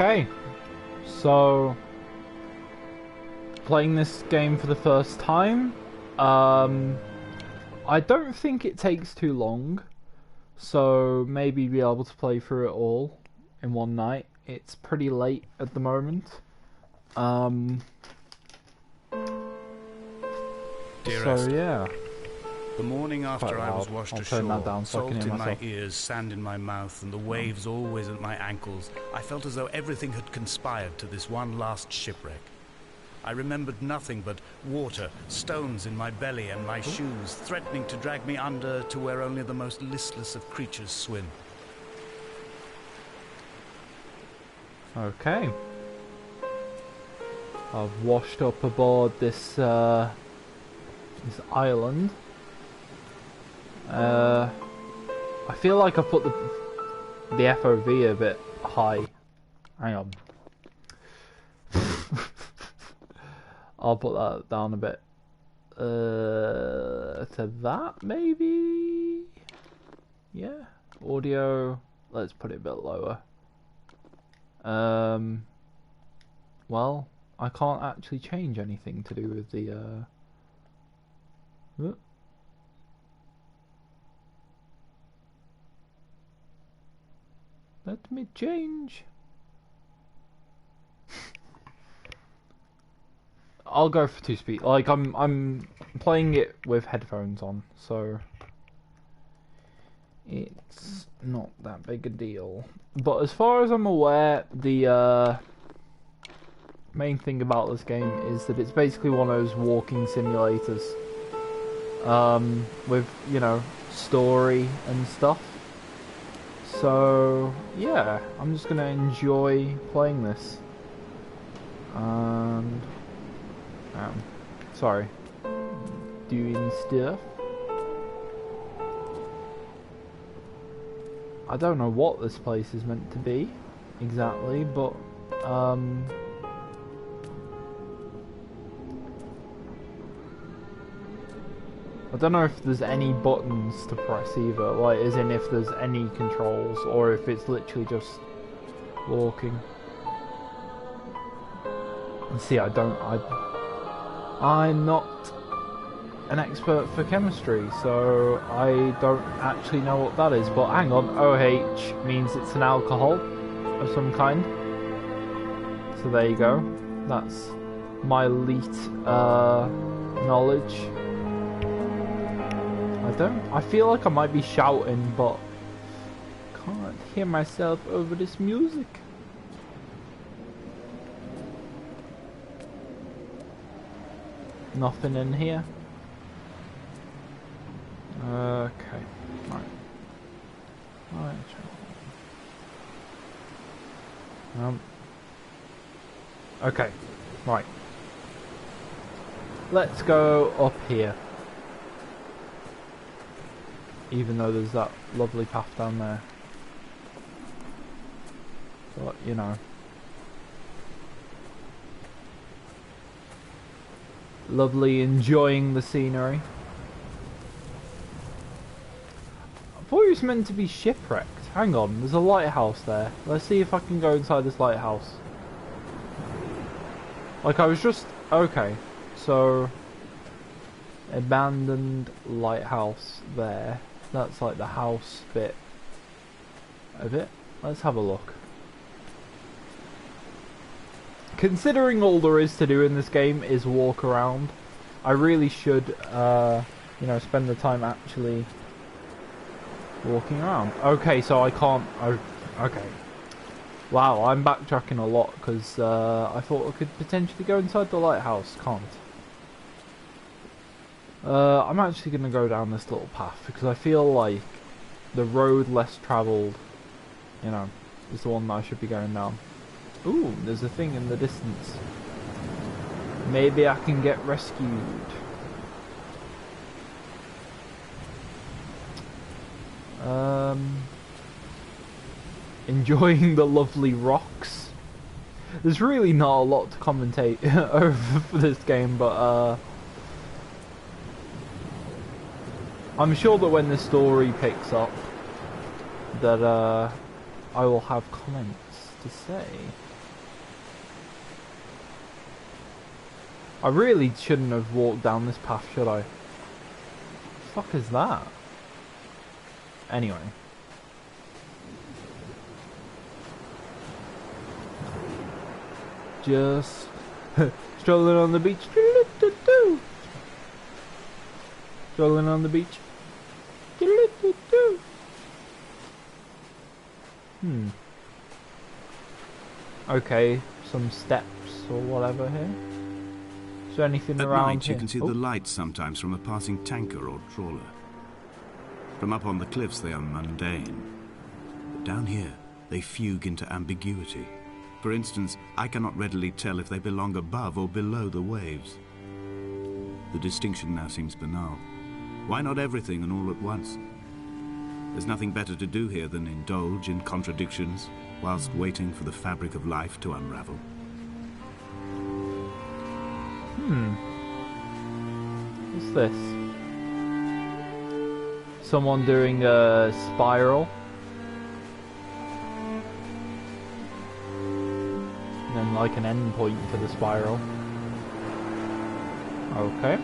Okay, so playing this game for the first time. I don't think it takes too long, so maybe be able to play through it all in one night. It's pretty late at the moment. Dear So Esther, yeah. the morning after I was washed ashore, salt in my myself. ears, sand in my mouth, and the waves always at my ankles, I felt as though everything had conspired to this one last shipwreck. I remembered nothing but water, stones in my belly and my shoes, threatening to drag me under to where only the most listless of creatures swim. Okay. I've washed up aboard this this island. I feel like I put the FOV a bit high. Hang on. I'll put that down a bit. To that maybe? Yeah. Audio. Let's put it a bit lower. Well, I can't actually change anything to do with the Let me change. I'll go for 2-speed. Like I'm playing it with headphones on, so it's not that big a deal. But as far as I'm aware, the main thing about this game is that it's basically one of those walking simulators. With, you know, story and stuff. So yeah, I'm just gonna enjoy playing this. And sorry, doing stuff. I don't know what this place is meant to be exactly, but I don't know if there's any buttons to press either, like as in if there's any controls or if it's literally just walking. And see, I'm not an expert for chemistry, so I don't actually know what that is. But hang on, OH means it's an alcohol of some kind. So there you go. That's my elite knowledge. I feel like I might be shouting, but can't hear myself over this music. Nothing in here. Okay. Right. Okay. Right. Let's go up here. Even though there's that lovely path down there. But, you know. Lovely, enjoying the scenery. I thought it was meant to be shipwrecked. Hang on, there's a lighthouse there. Let's see if I can go inside this lighthouse. Like I was just... Okay, so... Abandoned lighthouse there. That's like the house bit of it. Let's have a look. Considering all there is to do in this game is walk around, I really should, you know, spend the time actually walking around. Okay, so I can't... okay. Wow, I'm backtracking a lot because I thought I could potentially go inside the lighthouse. Can't. I'm actually going to go down this little path because I feel like the road less travelled, you know, is the one that I should be going down. Ooh, there's a thing in the distance. Maybe I can get rescued. Enjoying the lovely rocks. There's really not a lot to commentate over for this game, but I'm sure that when the story picks up, that I will have comments to say. I really shouldn't have walked down this path, should I? The fuck is that? Anyway. Just strolling on the beach. Strolling on the beach. Okay, some steps or whatever here. Is there anything around At night here? you can see the lights sometimes from a passing tanker or trawler. From up on the cliffs they are mundane. But down here they fugue into ambiguity. For instance, I cannot readily tell if they belong above or below the waves. The distinction now seems banal. Why not everything and all at once? There's nothing better to do here than indulge in contradictions whilst waiting for the fabric of life to unravel. What's this? Someone doing a spiral. And then like an end point for the spiral. Okay.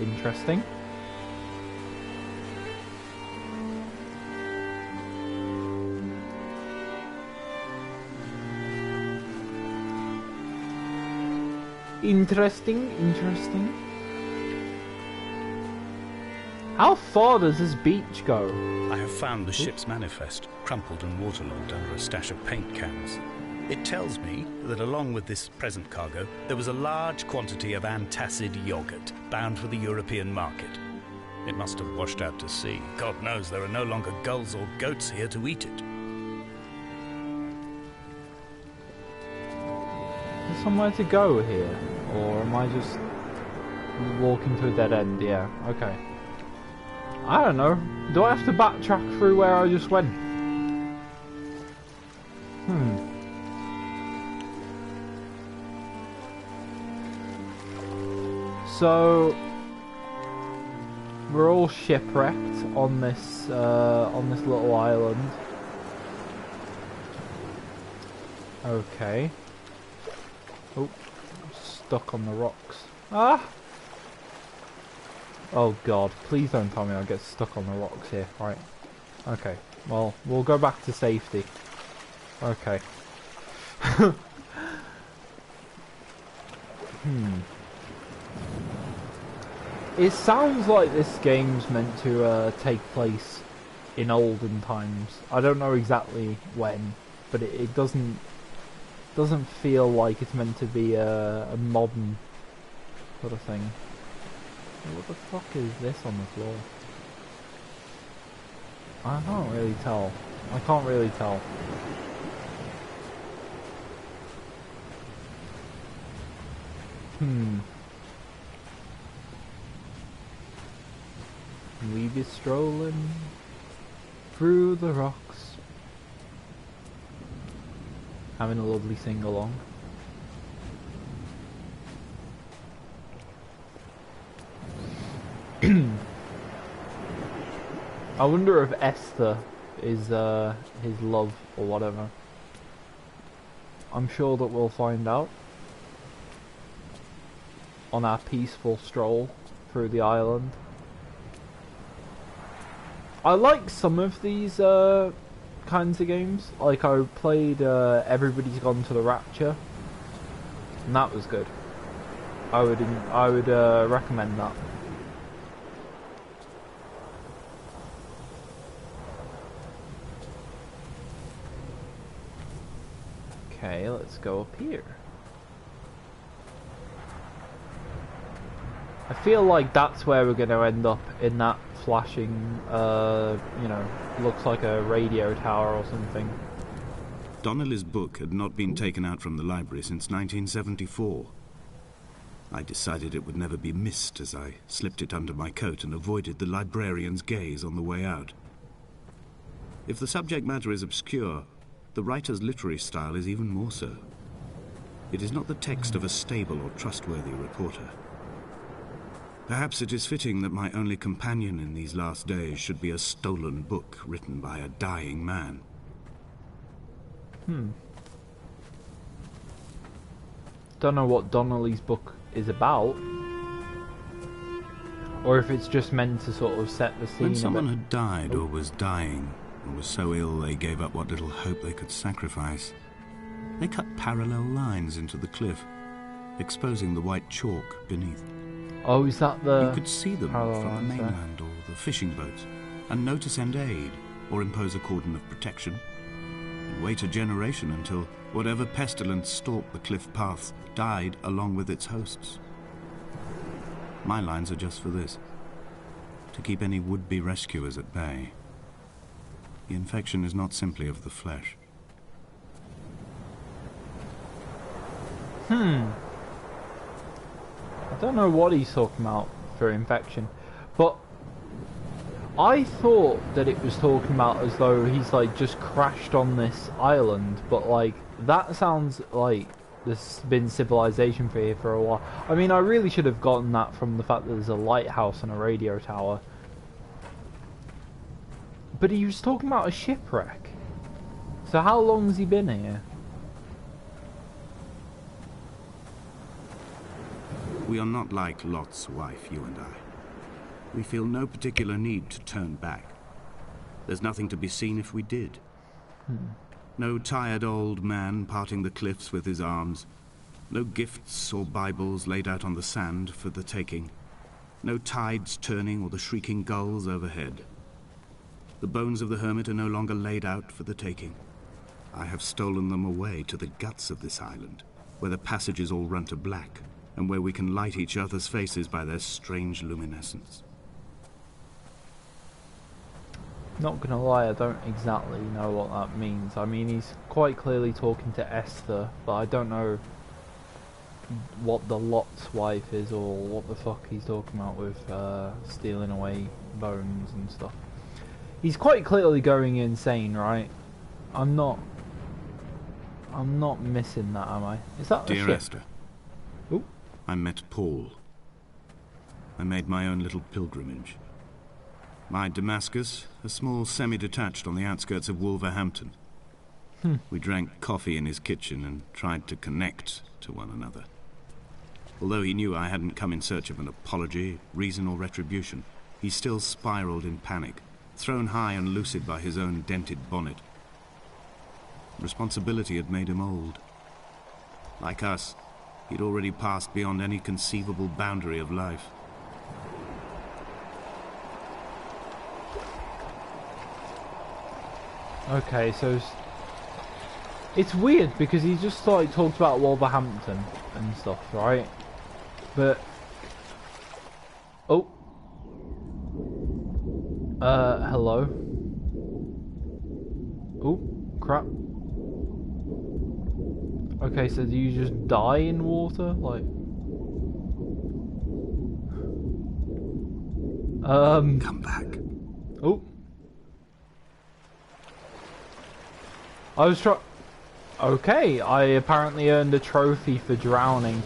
Interesting. Interesting. How far does this beach go? I have found the ship's manifest, crumpled and waterlogged under a stash of paint cans. It tells me that along with this present cargo, there was a large quantity of antacid yogurt bound for the European market. It must have washed out to sea. God knows there are no longer gulls or goats here to eat it. There's somewhere to go here, or am I just walking to a dead end? Yeah, okay. I don't know. Do I have to backtrack through where I just went? So we're all shipwrecked on this little island. Okay. Oh, stuck on the rocks. Ah! Oh god, please don't tell me I'll get stuck on the rocks here. Right. Okay. Well, we'll go back to safety. Okay. It sounds like this game's meant to take place in olden times. I don't know exactly when, but it doesn't feel like it's meant to be a modern sort of thing. What the fuck is this on the floor? I can't really tell. I can't really tell. We be strolling through the rocks, having a lovely sing-along. I wonder if Esther is his love or whatever. I'm sure that we'll find out on our peaceful stroll through the island. I like some of these kinds of games. Like I played Everybody's Gone to the Rapture, and that was good. I would recommend that. Okay, let's go up here. I feel like that's where we're going to end up, in that flashing, you know, looks like a radio tower or something. Donnellys Book had not been taken out from the library since 1974. I decided it would never be missed as I slipped it under my coat and avoided the librarian's gaze on the way out. If the subject matter is obscure, the writer's literary style is even more so. It is not the text of a stable or trustworthy reporter. Perhaps it is fitting that my only companion in these last days should be a stolen book written by a dying man. don't know what Donnellys Book is about, or if it's just meant to sort of set the scene. When someone had died or was dying, or was so ill they gave up what little hope they could sacrifice, they cut parallel lines into the cliff, exposing the white chalk beneath. Oh, is that the... You could see them from the mainland or the fishing boats, and know to send aid or impose a cordon of protection, and wait a generation until whatever pestilence stalked the cliff paths died along with its hosts. My lines are just for this, to keep any would-be rescuers at bay. The infection is not simply of the flesh. I don't know what he's talking about for infection, but I thought that it was talking about as though he's like just crashed on this island, but like that sounds like there's been civilization for here for a while. I mean, I really should have gotten that from the fact that there's a lighthouse and a radio tower. But he was talking about a shipwreck. So how long has he been here? We are not like Lot's wife, you and I. We feel no particular need to turn back. There's nothing to be seen if we did. No tired old man parting the cliffs with his arms. No gifts or Bibles laid out on the sand for the taking. No tides turning or the shrieking gulls overhead. The bones of the hermit are no longer laid out for the taking. I have stolen them away to the guts of this island, where the passages all run to black, and where we can light each other's faces by their strange luminescence. Not gonna lie, I don't exactly know what that means. I mean, he's quite clearly talking to Esther, but I don't know what the Lot's wife is or what the fuck he's talking about with stealing away bones and stuff. He's quite clearly going insane, right? I'm not missing that, am I? Is that the Dear ship? Esther, Ooh. I met Paul. I made my own little pilgrimage. My Damascus, a small semi-detached on the outskirts of Wolverhampton. We drank coffee in his kitchen and tried to connect to one another. Although he knew I hadn't come in search of an apology, reason or retribution, he still spiraled in panic, thrown high and lucid by his own dented bonnet. Responsibility had made him old. Like us, he'd already passed beyond any conceivable boundary of life. Okay, so it's weird because he just like talked about Wolverhampton and stuff, right? But oh, hello. Oh, crap. Okay, so do you just die in water, like? Come back. Oh. I was okay, I apparently earned a trophy for drowning.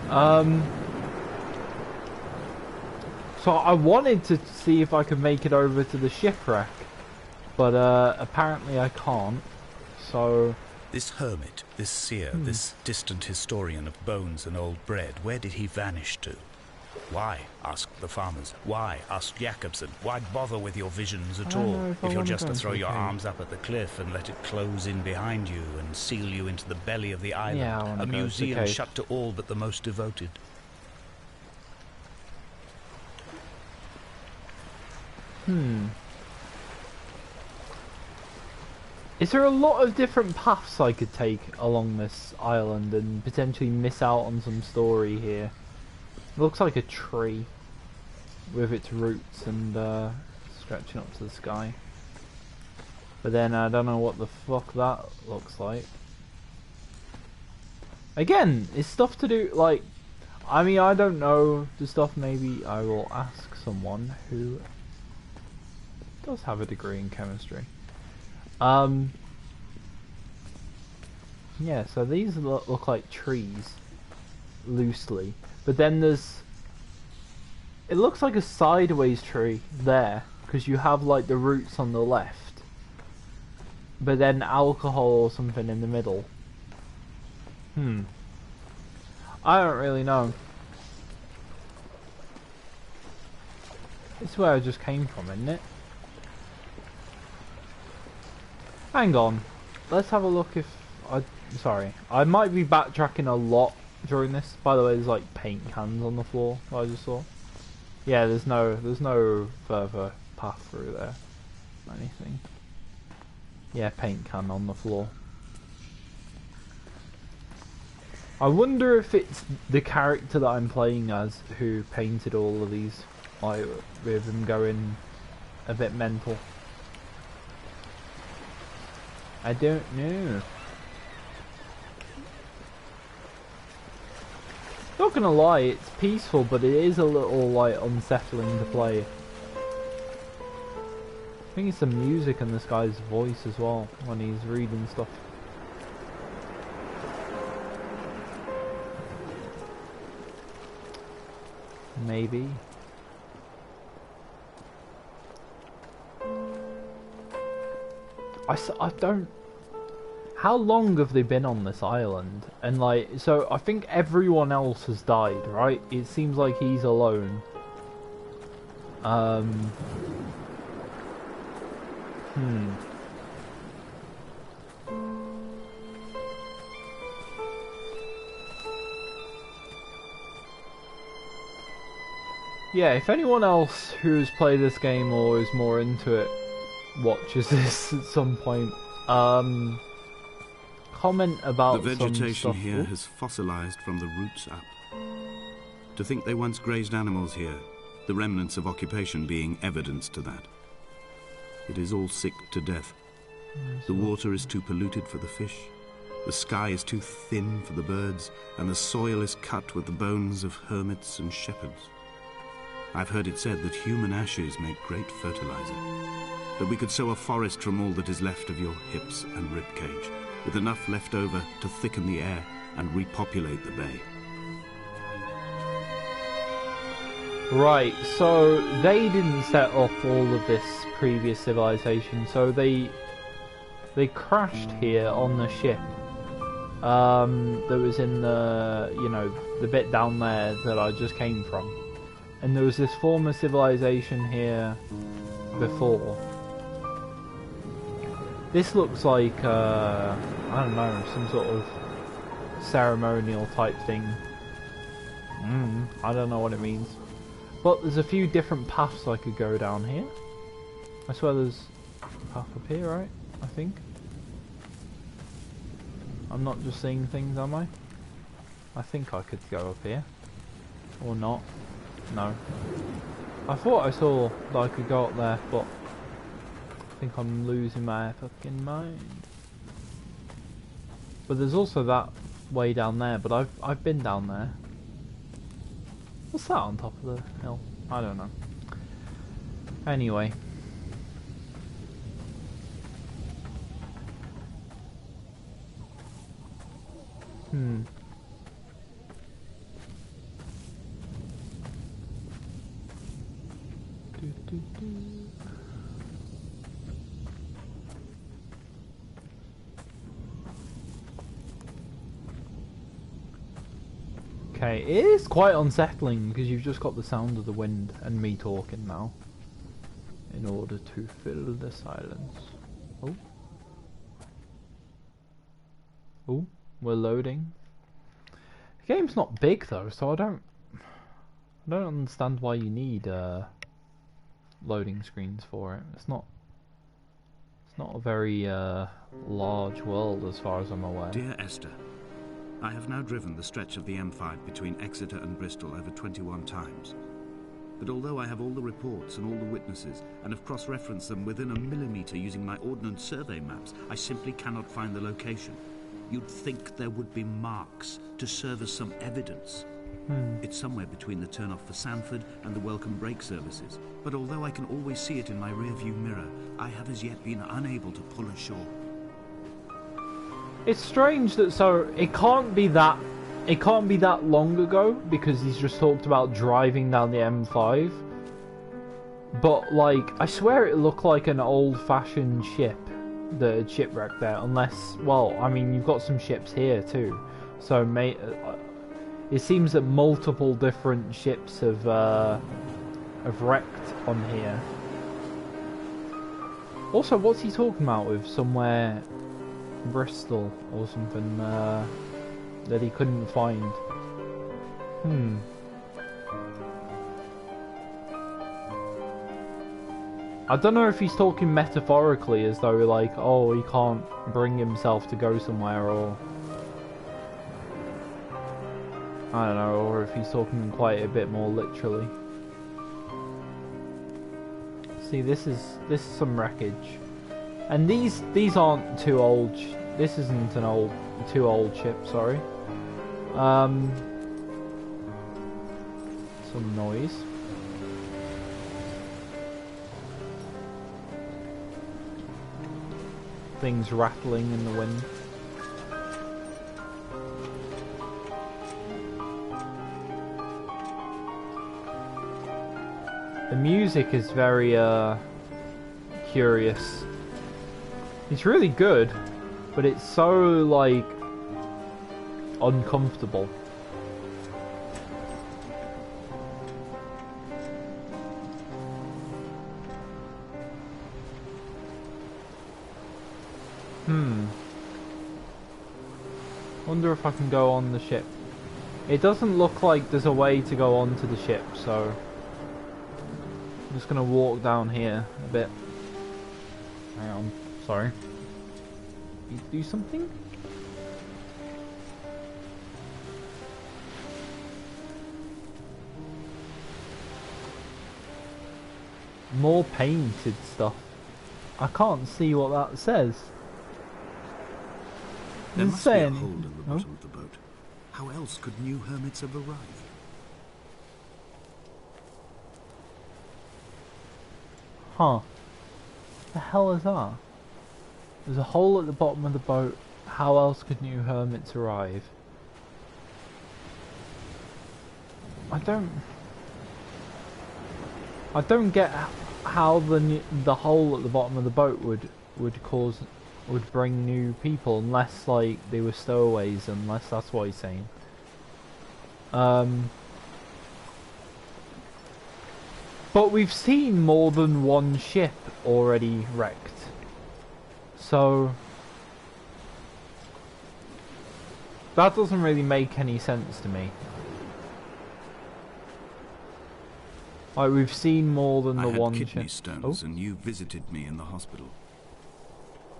So I wanted to see if I could make it over to the shipwreck, but apparently I can't. So This hermit, this seer, this distant historian of bones and old bread, where did he vanish to? Why? Asked the farmers. Why? Asked Jakobsen. Why bother with your visions at all if you're just to throw your arms up at the cliff and let it close in behind you and seal you into the belly of the island? Yeah, a museum shut to all but the most devoted. Is there a lot of different paths I could take along this island and potentially miss out on some story here? It looks like a tree with its roots and stretching up to the sky. But then I don't know what the fuck that looks like. Again, it's stuff to do, like, I mean, I don't know the stuff. Maybe I will ask someone who does have a degree in chemistry. Yeah, so these look like trees, loosely. But then there's... It looks like a sideways tree there, because you have like the roots on the left. But then alcohol or something in the middle. I don't really know. This is where I just came from, isn't it? Hang on. Let's have a look if sorry. I might be backtracking a lot during this. By the way, there's like paint cans on the floor that I just saw. Yeah, there's no further path through there. Anything. Yeah, paint can on the floor. I wonder if it's the character that I'm playing as who painted all of these, like with them going a bit mental. I don't know. Not gonna lie, it's peaceful, but it is a little like unsettling to play. I think it's the music and this guy's voice as well when he's reading stuff. Maybe. I don't... How long have they been on this island? And like, so I think everyone else has died, right? It seems like he's alone. Yeah, if anyone else who's played this game or is more into it watches this at some point, comment about the vegetation some stuff. here has fossilized from the roots up. To think they once grazed animals here, the remnants of occupation being evidence to that. It is all sick to death. The water is too polluted for the fish, the sky is too thin for the birds, and the soil is cut with the bones of hermits and shepherds. I've heard it said that human ashes make great fertilizer, that we could sow a forest from all that is left of your hips and ribcage, with enough left over to thicken the air and repopulate the bay. Right, so they didn't set up all of this previous civilization, so they crashed here on the ship that was in the, you know, the bit down there that I just came from. And there was this former civilization here before. This looks like, I don't know, some sort of ceremonial type thing. I don't know what it means. But there's a few different paths I could go down here. I swear there's a path up here, right? I think. I'm not just seeing things, am I? I think I could go up here. Or not. No. I thought I saw that I could go up there, but I think I'm losing my fucking mind. But there's also that way down there, but I've been down there. What's that on top of the hill? I don't know. Anyway. Okay, it is quite unsettling because you've just got the sound of the wind and me talking now in order to fill the silence. Oh. Oh, we're loading. The game's not big though, so I don't understand why you need loading screens for it. It's not a very large world as far as I'm aware. Dear Esther, I have now driven the stretch of the M5 between Exeter and Bristol over 21 times. But although I have all the reports and all the witnesses, and have cross-referenced them within a millimetre using my ordnance survey maps, I simply cannot find the location. You'd think there would be marks to serve as some evidence. It's somewhere between the turn-off for Sanford and the welcome break services. But although I can always see it in my rear-view mirror, I have as yet been unable to pull ashore. It's strange that it can't be that long ago because he's just talked about driving down the M5. But like, I swear it looked like an old-fashioned ship that had shipwrecked there. Unless, well, I mean, you've got some ships here too, so It seems that multiple different ships have wrecked on here. Also, what's he talking about with somewhere Bristol or something that he couldn't find? I don't know if he's talking metaphorically, as though like, oh, he can't bring himself to go somewhere, or I don't know, or if he's talking quite a bit more literally. See, this is some wreckage, and these aren't too old. This isn't an too old ship. Sorry. Some noise. Things rattling in the wind. The music is very curious. It's really good, but it's so like uncomfortable. Wonder if I can go on the ship. It doesn't look like there's a way to go onto the ship, so I'm just gonna walk down here a bit. Hang on, sorry. Need to do something? More painted stuff. I can't see what that says. There must be a hole in the Oh. bottom of the boat. How else could new hermits have arrived? Huh. The hell is that? There's a hole at the bottom of the boat. How else could new hermits arrive? I don't get how the hole at the bottom of the boat would bring new people, unless like they were stowaways, unless that's what he's saying. But we've seen more than one ship already wrecked, so that doesn't really make any sense to me. Like, we've seen more than the one ship. I had kidney stones, and you visited me in the hospital.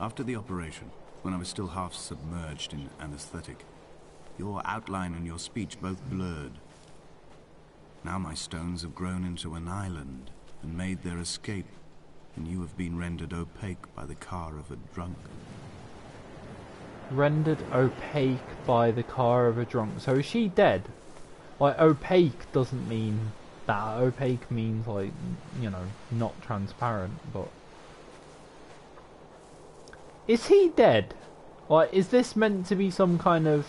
After the operation, when I was still half submerged in anesthetic, your outline and your speech both blurred. Now my stones have grown into an island and made their escape, and you have been rendered opaque by the car of a drunk. Rendered opaque by the car of a drunk. So is she dead? Like, opaque doesn't mean that. Opaque means, like, you know, not transparent, but is he dead? Like, is this meant to be some kind of,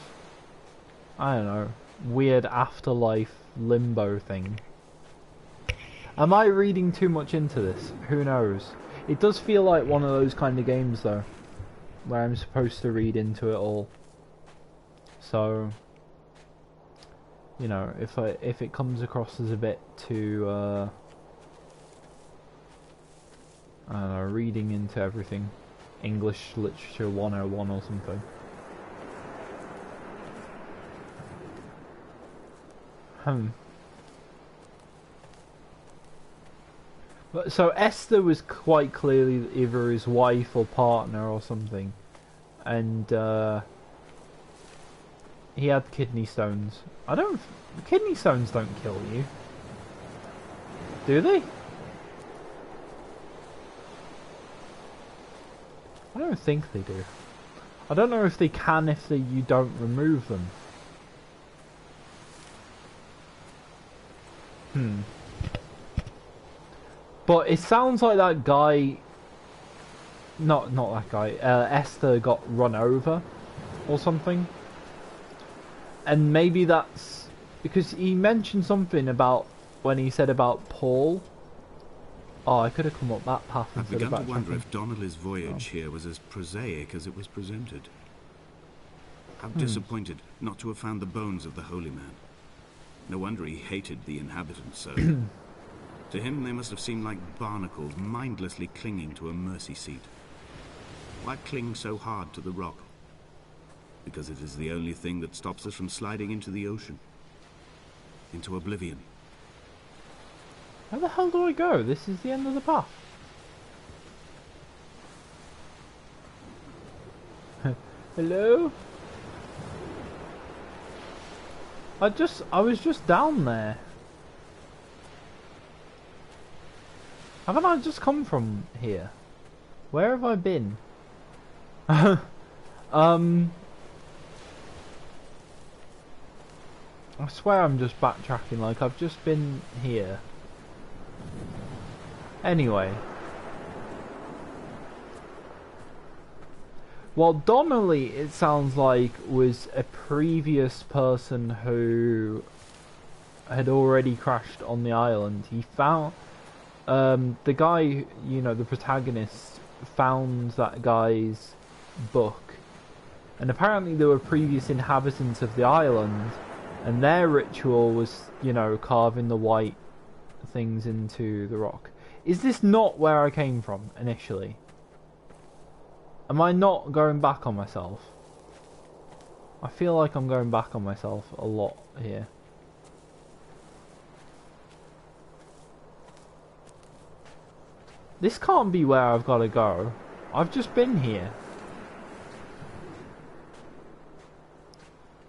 I don't know, weird afterlife limbo thing? Am I reading too much into this? Who knows? It does feel like one of those kind of games, though, where I'm supposed to read into it all. So, you know, if it comes across as a bit too, I don't know, reading into everything. English Literature 101 or something. But so Esther was quite clearly either his wife or partner or something, and he had kidney stones. Kidney stones don't kill you, do they? I don't think they do. I don't know if they can if you don't remove them. But it sounds like that guy... Not that guy. Esther got run over or something. And maybe that's... Because he mentioned something about... When he said about Paul... Oh, I could have come up that path I've instead of begun to backtracking. wonder if Donnellys' voyage here was as prosaic as it was presented. How disappointed not to have found the bones of the holy man. No wonder he hated the inhabitants so. To him they must have seemed like barnacles mindlessly clinging to a mercy seat. Why cling so hard to the rock? Because it is the only thing that stops us from sliding into the ocean. Into oblivion. Where the hell do I go? This is the end of the path. Hello? I was just down there. Haven't I just come from here? Where have I been? I swear I'm just backtracking, like I've just been here. Anyway. Well, Donnelly, it sounds like, was a previous person who had already crashed on the island. He found... the guy, you know, the protagonist, found that guy's book. And apparently there were previous inhabitants of the island, and their ritual was, you know, carving the white things into the rock. Is this not where I came from initially? Am I not going back on myself? I feel like I'm going back on myself a lot here. This can't be where I've got to go. I've just been here.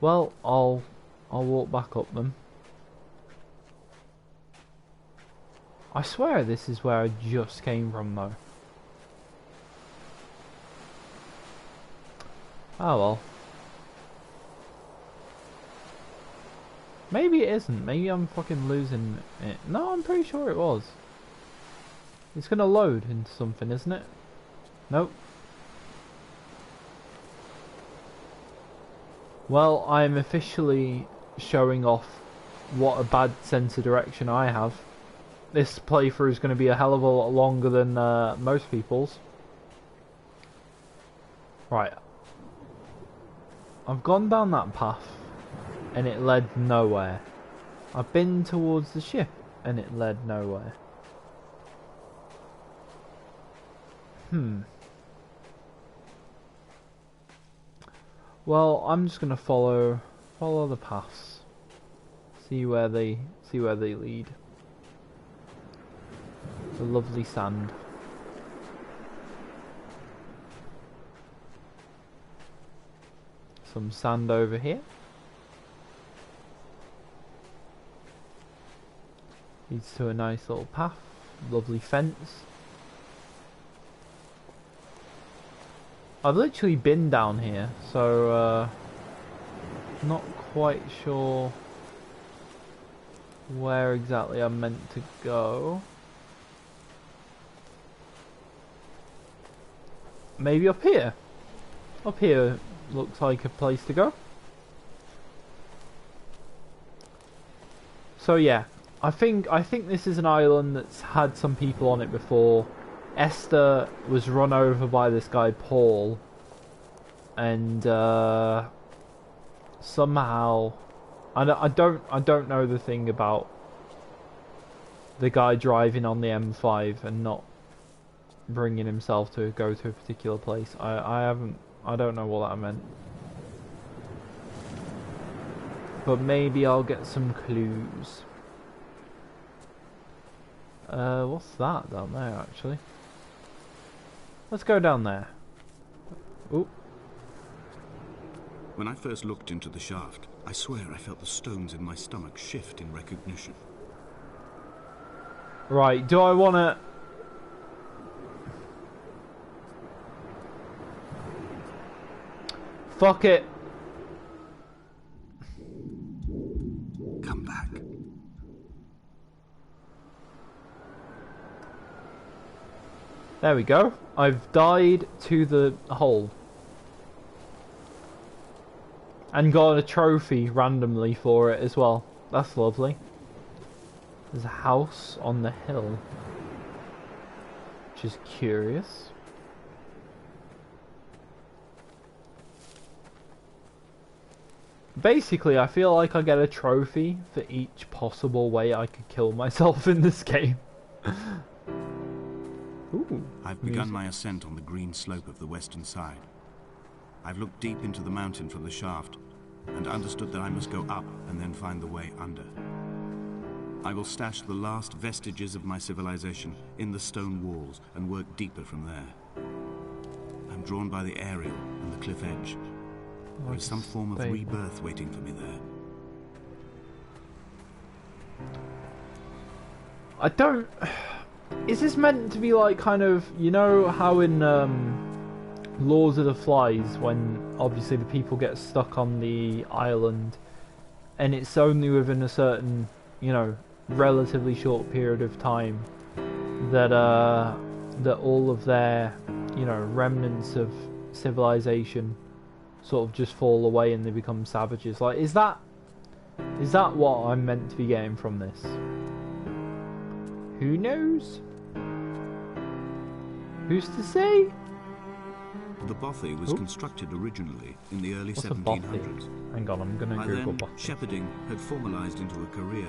Well, I'll walk back up them. I swear this is where I just came from though. Oh well. Maybe it isn't. Maybe I'm fucking losing it. No, I'm pretty sure it was. It's gonna load into something, isn't it? Nope. Well, I'm officially showing off what a bad sense of direction I have. This playthrough is going to be a hell of a lot longer than most people's. Right. I've gone down that path and it led nowhere. I've been towards the ship and it led nowhere. Well, I'm just gonna follow the paths. See where they lead. The lovely sand. Some sand over here. Leads to a nice little path. Lovely fence. I've literally been down here, so not quite sure where exactly I'm meant to go. Maybe up here. Up here looks like a place to go. So yeah, I think this is an island that's had some people on it before. Esther was run over by this guy Paul, and somehow I don't know the thing about the guy driving on the M5 and not bringing himself to go to a particular place. I don't know what that meant, but maybe I'll get some clues. What's that down there actually? Let's go down there. Ooh. When I first looked into the shaft, I swear I felt the stones in my stomach shift in recognition. Right, do I wanna... Fuck it. Come back. There we go. I've died to the hole. And got a trophy randomly for it as well. That's lovely. There's a house on the hill. Which is curious. Basically, I feel like I get a trophy for each possible way I could kill myself in this game. Ooh, I've begun my ascent on the green slope of the western side. I've looked deep into the mountain from the shaft and understood that I must go up and then find the way under. I will stash the last vestiges of my civilization in the stone walls and work deeper from there. I'm drawn by the aerial and the cliff edge. There is some form of rebirth waiting for me there. I don't... Is this meant to be like kind of... You know how in Lords of the Flies, when obviously the people get stuck on the island and it's only within a certain, you know, relatively short period of time that that all of their, you know, remnants of civilization sort of just fall away and they become savages. Like, is that what I'm meant to be getting from this? Who knows? Who's to say? The bothy was constructed originally in the early What's 1700s. Hang on, I'm gonna By Google then, bothy. shepherding had formalized into a career.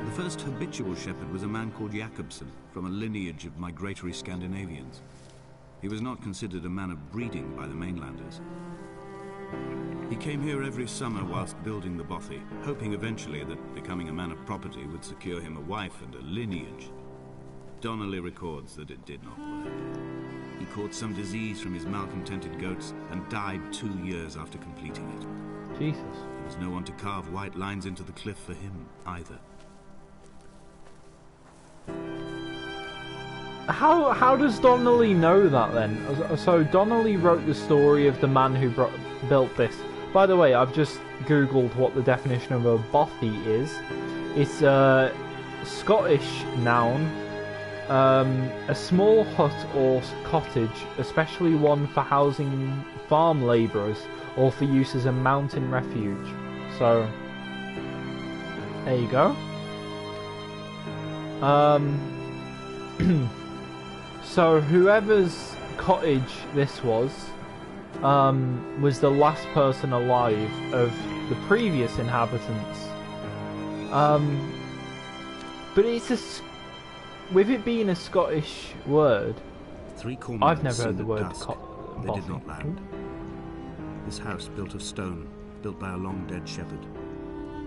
The first habitual shepherd was a man called Jakobsen, from a lineage of migratory Scandinavians. He was not considered a man of breeding by the mainlanders. He came here every summer whilst building the bothy, hoping eventually that becoming a man of property would secure him a wife and a lineage. Donnelly records that it did not work. He caught some disease from his malcontented goats and died 2 years after completing it. Jesus. There was no one to carve white lines into the cliff for him either. How does Donnelly know that then? So Donnelly wrote the story of the man who built this. By the way, I've just googled what the definition of a bothy is. It's a Scottish noun, a small hut or cottage, especially one for housing farm labourers or for use as a mountain refuge. So there you go. So whoever's cottage this was the last person alive of the previous inhabitants. But it's with it being a Scottish word, I've never heard the word They did not land. This house built of stone, built by a long dead shepherd.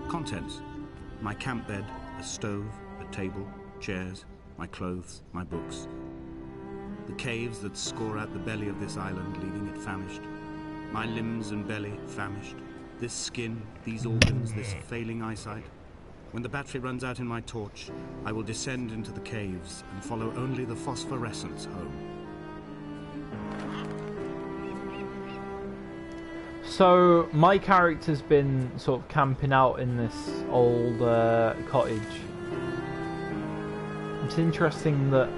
Contents: my camp bed, a stove, a table, chairs, my clothes, my books. The caves that score out the belly of this island, leaving it famished. My limbs and belly famished. This skin, these organs, this failing eyesight. When the battery runs out in my torch, I will descend into the caves and follow only the phosphorescence home. So my character's been sort of camping out in this old cottage. It's interesting that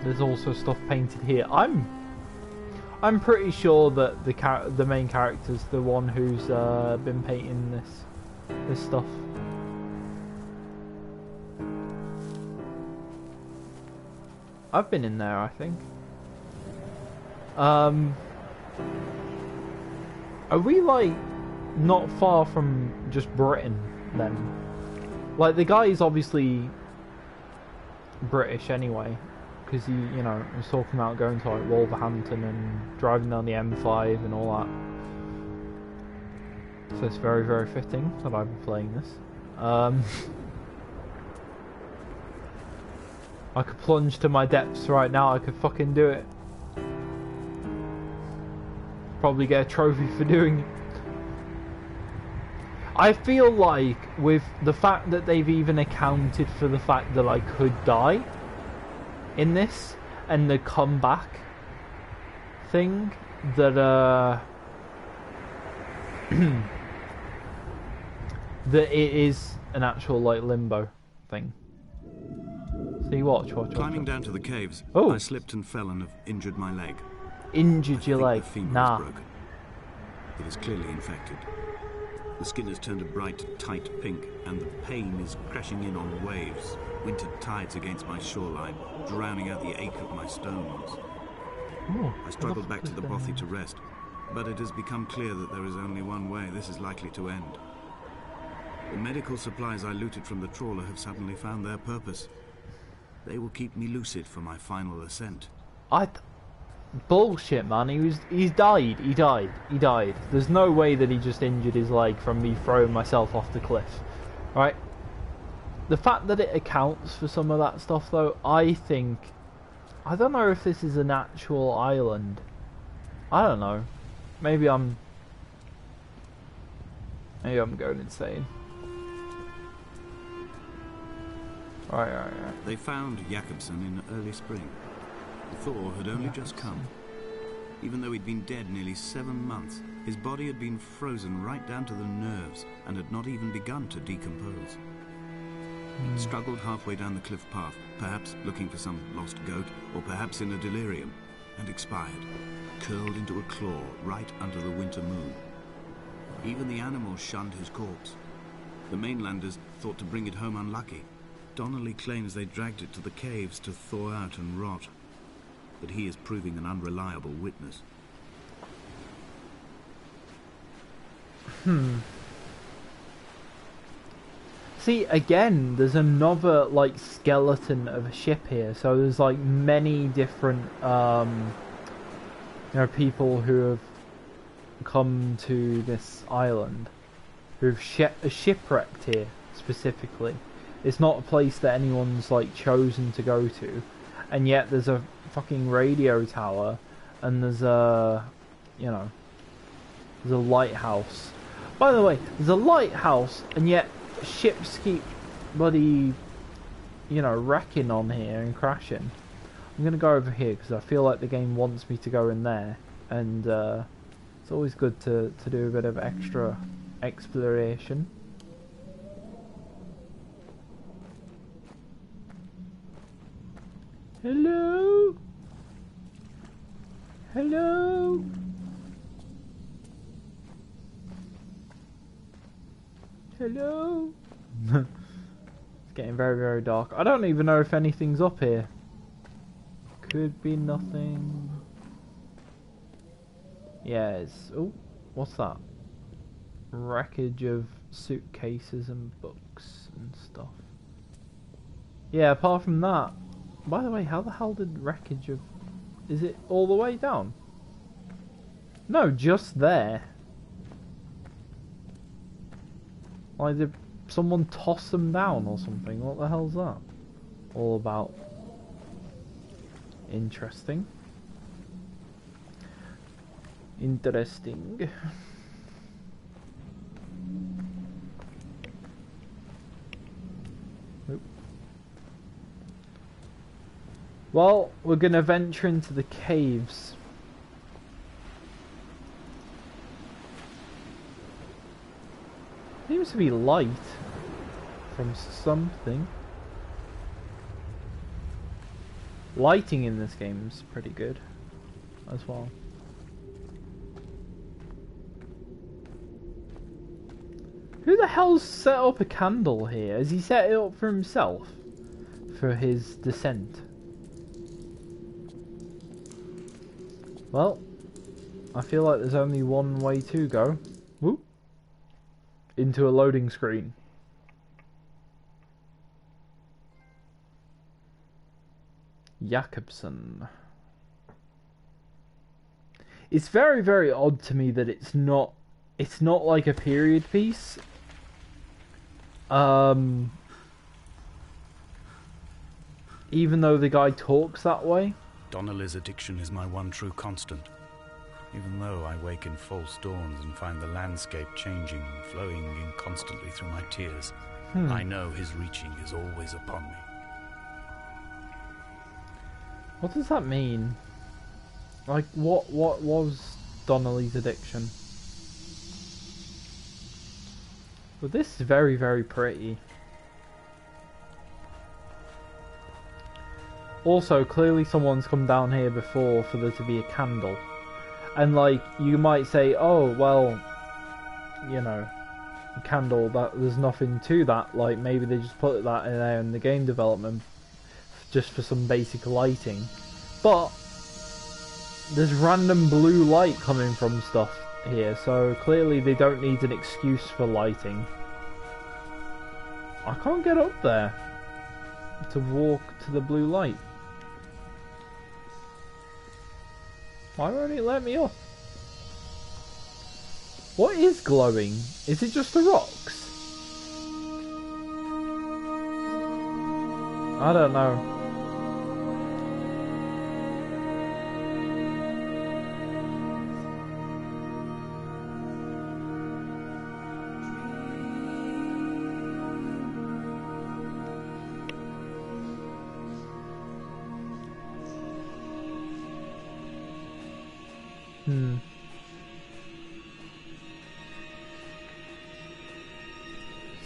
there's also stuff painted here. I'm pretty sure that the main character's the one who's been painting this stuff. I've been in there, I think. Are we like not far from just Britain then? Like the guy is obviously British anyway, because he, you know, was talking about going to like Wolverhampton and driving down the M5 and all that. So it's very, very fitting that I've been playing this. I could plunge to my depths right now. I could fucking do it. Probably get a trophy for doing it. I feel like with the fact that they've even accounted for the fact that I could die in this and the comeback thing, that that it is an actual like limbo thing. See, watch. Climbing down to the caves, Oh. I slipped and fell and have injured my leg. Injured your leg? The femur Nah. is broken. It is clearly infected. The skin has turned a bright, tight pink, and the pain is crashing in on waves, winter tides against my shoreline, drowning out the ache of my stones. Ooh, I struggled back to the bothy to rest, But it has become clear that there is only one way this is likely to end. The medical supplies I looted from the trawler have suddenly found their purpose. They will keep me lucid for my final ascent. Bullshit, man. He's died. He died. There's no way that he just injured his leg from me throwing myself off the cliff. Right? The fact that it accounts for some of that stuff, though, I don't know if this is an actual island. I don't know. Maybe I'm going insane. Right. They found Jakobsen in early spring. The thaw had only just come. Even though he'd been dead nearly 7 months, his body had been frozen right down to the nerves and had not even begun to decompose. He'd struggled halfway down the cliff path, perhaps looking for some lost goat, or perhaps in a delirium, and expired, curled into a claw right under the winter moon. Even the animals shunned his corpse. The mainlanders thought to bring it home unlucky. Donnelly claims they dragged it to the caves to thaw out and rot, but he is proving an unreliable witness. See, again, there's another, like, skeleton of a ship here. So there's, like, many different, people who have come to this island, who've shipwrecked here, specifically. It's not a place that anyone's, like, chosen to go to. And yet there's a fucking radio tower, and there's a, there's a lighthouse. By the way, there's a lighthouse, and yet ships keep bloody, wrecking on here and crashing. I'm gonna go over here because I feel like the game wants me to go in there, and it's always good to do a bit of extra exploration. Hello? Hello? Hello? It's getting very, very dark. I don't even know if anything's up here. Could be nothing. Yes. Oh, what's that? Wreckage of suitcases and books and stuff. Yeah, apart from that. By the way, how the hell did wreckage of... Is it all the way down? No, just there. Like, did someone toss them down or something? What the hell's that all about? Interesting. Interesting. Oop. Well, we're gonna venture into the caves. Seems to be light from something. Lighting in this game is pretty good as well. Who the hell's set up a candle here? Has he set it up for himself? For his descent? Well, I feel like there's only one way to go. Whoop. Into a loading screen. Jakobsen. It's very, very odd to me that it's not like a period piece. Even though the guy talks that way. Donnelly's addiction is my one true constant. Even though I wake in false dawns and find the landscape changing, flowing in constantly through my tears, I know his reaching is always upon me. What does that mean? Like, what was Donnelly's addiction? Well, this is very, very pretty. Also, clearly someone's come down here before for there to be a candle. And, like, you might say, oh, well, candle, there's nothing to that. Like, maybe they just put that in there in the game development just for some basic lighting. But there's random blue light coming from stuff here, so clearly they don't need an excuse for lighting. I can't get up there to walk to the blue light. Why won't it let me up? What is glowing? Is it just the rocks? I don't know.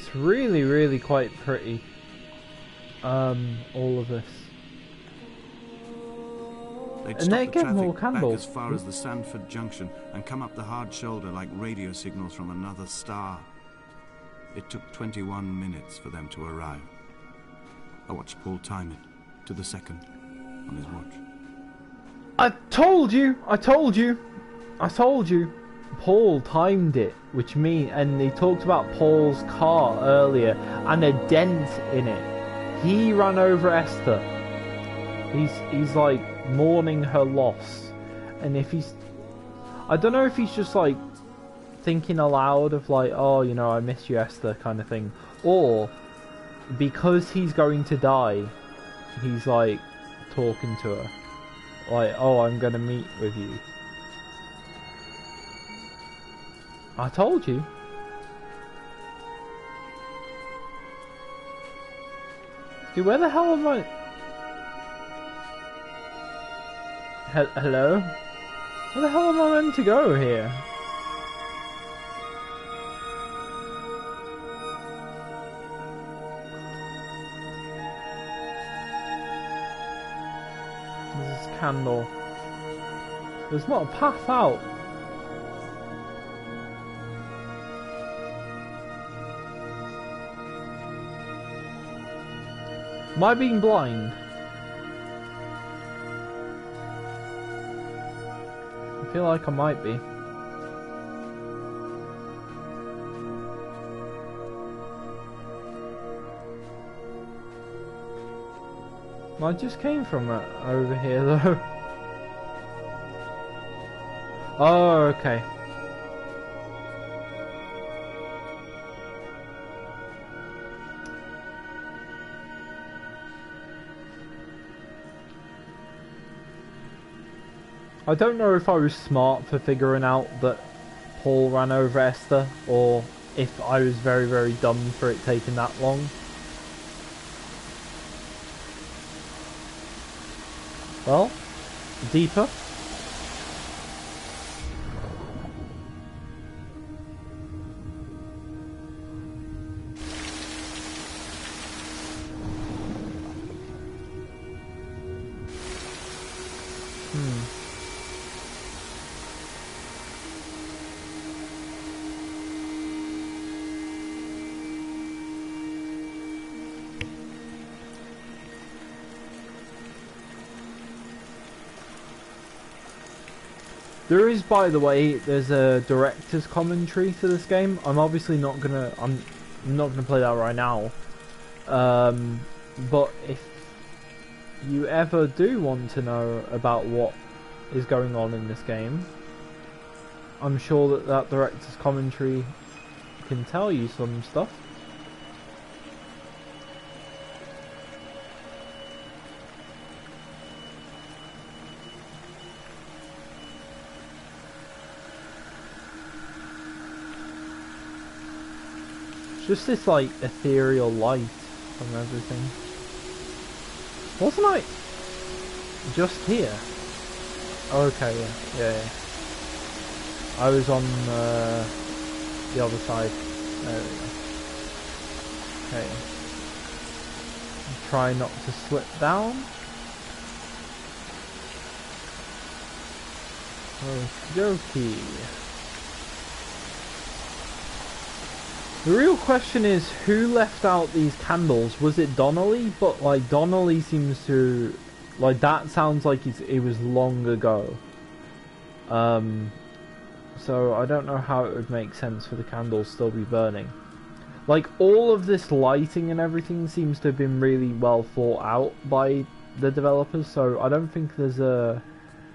It's really quite pretty. All of this. They'd And stop they the get traffic more back candles. as far as the Sandford Junction and come up the hard shoulder like radio signals from another star. It took 21 minutes for them to arrive. I watched Paul time it to the second on his watch. I told you! Paul timed it, which means, and he talked about Paul's car earlier and a dent in it. He ran over Esther. He's like mourning her loss, and if he's, I don't know if he's just like thinking aloud of like, oh, you know, I miss you, Esther, kind of thing, or because he's going to die, he's like talking to her, like, oh, I'm gonna meet with you. I told you. Dude, where the hell am I? Hello? Where the hell am I meant to go here? This is candle. There's not a path out. Am I being blind? I feel like I might be. I just came from over here though. Oh, okay. I don't know if I was smart for figuring out that Paul ran over Esther, or if I was very dumb for it taking that long. Well, deeper. There is, by the way, there's a director's commentary to this game. I'm obviously not gonna, I'm not gonna play that right now. But if you ever do want to know about what is going on in this game, I'm sure that that director's commentary can tell you some stuff. Just this like ethereal light from everything. Wasn't I just here? Okay, yeah. I was on the other side. There we go. Okay. Try not to slip down. Okie dokie. The real question is, who left out these candles? Was it Donnelly? But like Donnelly seems to, like, that sounds like it was long ago. So I don't know how it would make sense for the candles still be burning. Like, all of this lighting and everything seems to have been really well thought out by the developers, so I don't think there's a...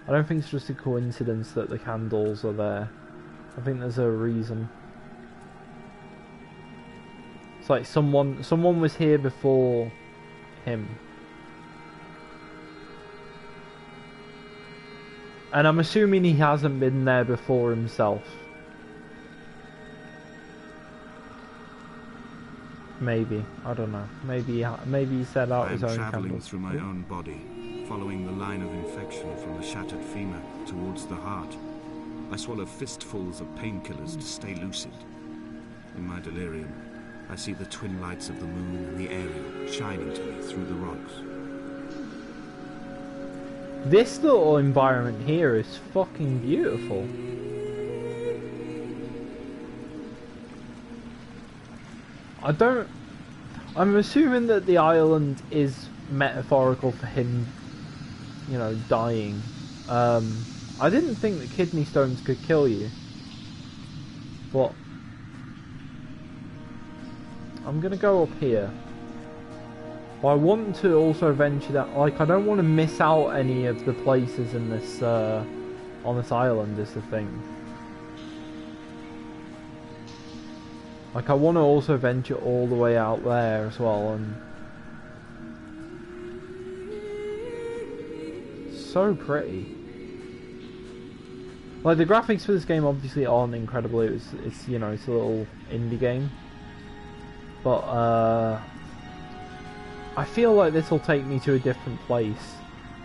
I don't think it's just a coincidence that the candles are there. I think there's a reason. It's like someone was here before him. And I'm assuming he hasn't been there before himself. Maybe. I don't know. Maybe he set out his own candles. I am travelling through my own body, following the line of infection from the shattered femur towards the heart. I swallow fistfuls of painkillers to stay lucid. In my delirium, I see the twin lights of the moon and the Ariel shining to me through the rocks. This little environment here is fucking beautiful. I'm assuming that the island is metaphorical for him, you know, dying. I didn't think that kidney stones could kill you. But I'm gonna go up here. But I want to also venture that, like, I don't want to miss out any of the places in this, on this island is the thing. Like, I want to also venture all the way out there as well, and... so pretty. Like, the graphics for this game obviously aren't incredible, it's you know, it's a little indie game. But, I feel like this will take me to a different place.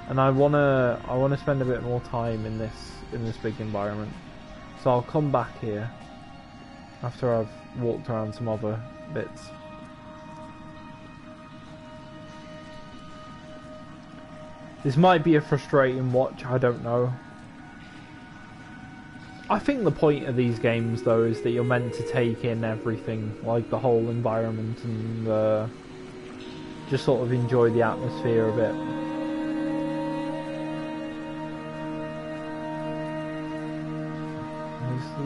And I wanna spend a bit more time in this big environment. So I'll come back here after I've walked around some other bits. This might be a frustrating watch, I don't know. I think the point of these games though is that you're meant to take in everything, like the whole environment, and just sort of enjoy the atmosphere of it.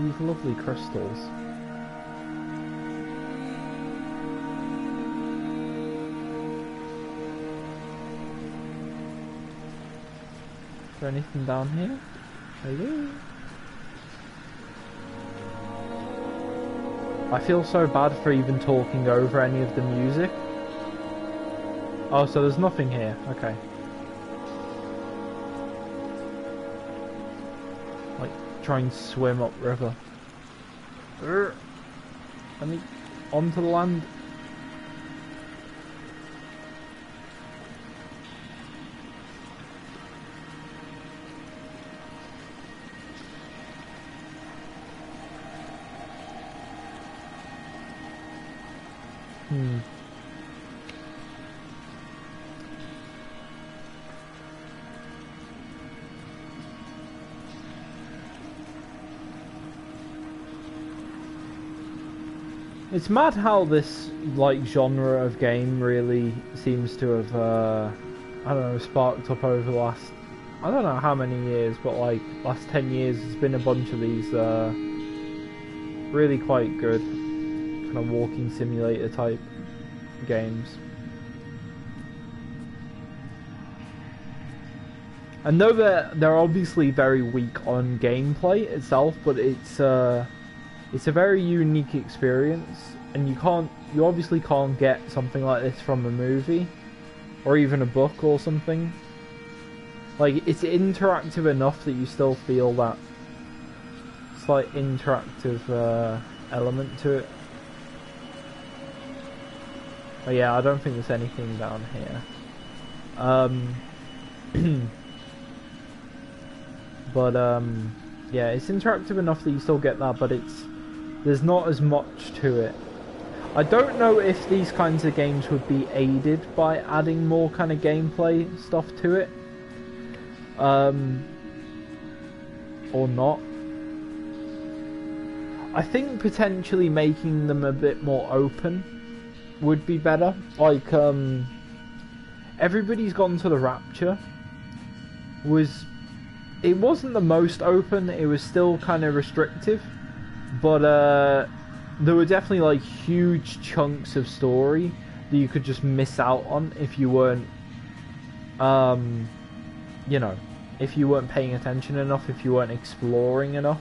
These lovely crystals. Is there anything down here? Maybe. I feel so bad for even talking over any of the music. Oh, so there's nothing here. Okay. Like, try and swim upriver. Let me... onto the land. It's mad how this, like, genre of game really seems to have, I don't know, sparked up over the last, I don't know how many years, but like, last 10 years there's been a bunch of these, really quite good, kind of walking simulator type games. I know that they're obviously very weak on gameplay itself, but it's a very unique experience, and you obviously can't get something like this from a movie, or even a book or something. Like, it's interactive enough that you still feel that slight interactive element to it. But yeah, I don't think there's anything down here. But yeah, it's interactive enough that you still get that, but there's not as much to it. I don't know if these kinds of games would be aided by adding more kind of gameplay stuff to it, or not. I think potentially making them a bit more open would be better. Like, Everybody's Gone to the Rapture was it wasn't the most open. It was still kind of restrictive, but there were definitely like huge chunks of story that you could just miss out on if you weren't, you know, if you weren't paying attention enough, if you weren't exploring enough.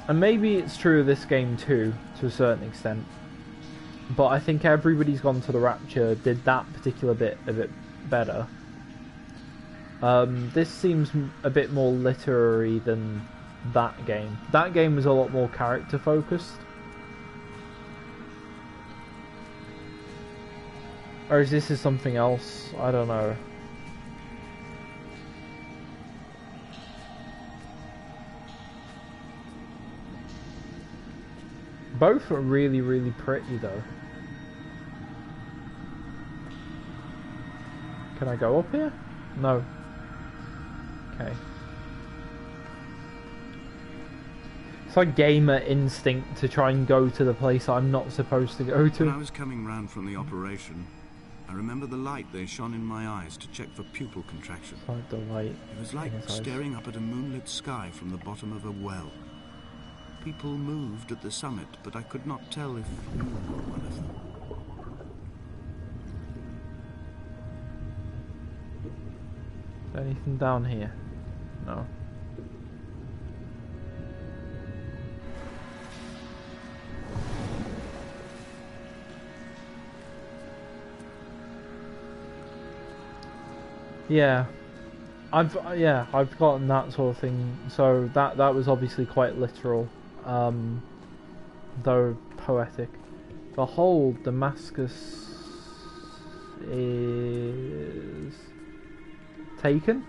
And maybe it's true of this game too, to a certain extent. But I think Everybody's Gone to the Rapture did that particular bit of it better. This seems a bit more literary than that game. That game was a lot more character focused. Or is this something else? I don't know. Both are really, really pretty though. Can I go up here? No. Okay. It's like gamer instinct to try and go to the place I'm not supposed to go to. When I was coming round from the operation, I remember the light they shone in my eyes to check for pupil contraction. Like the light. It was like staring up at a moonlit sky from the bottom of a well. People moved at the summit, but I could not tell if you were one of them. Anything down here? No. Yeah. I've gotten that sort of thing. So that was obviously quite literal, though poetic. The whole Damascus is taken.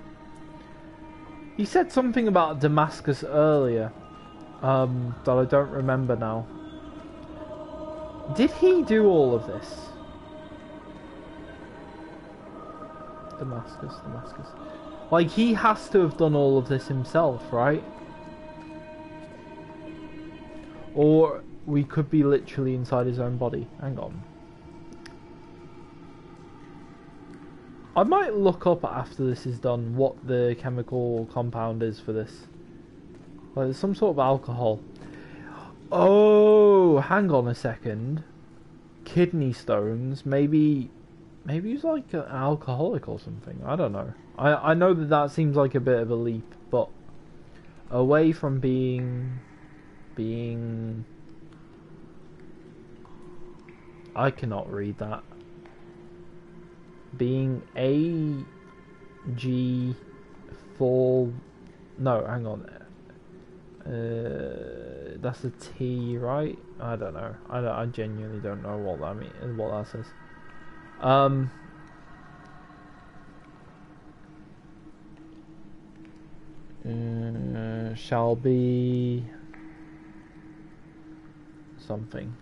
He said something about Damascus earlier, that I don't remember now. Did he do all of this? Damascus. Like, he has to have done all of this himself, right? Or we could be literally inside his own body. Hang on. I might look up after this is done what the chemical compound is for this. Like, there's some sort of alcohol. Oh, hang on a second. Kidney stones. Maybe he's like an alcoholic or something. I don't know. I know that seems like a bit of a leap, but away from being I cannot read that. Being AG4. No, hang on. That's a T, right? I don't know. I genuinely don't know what that means. What that says. Shall be something.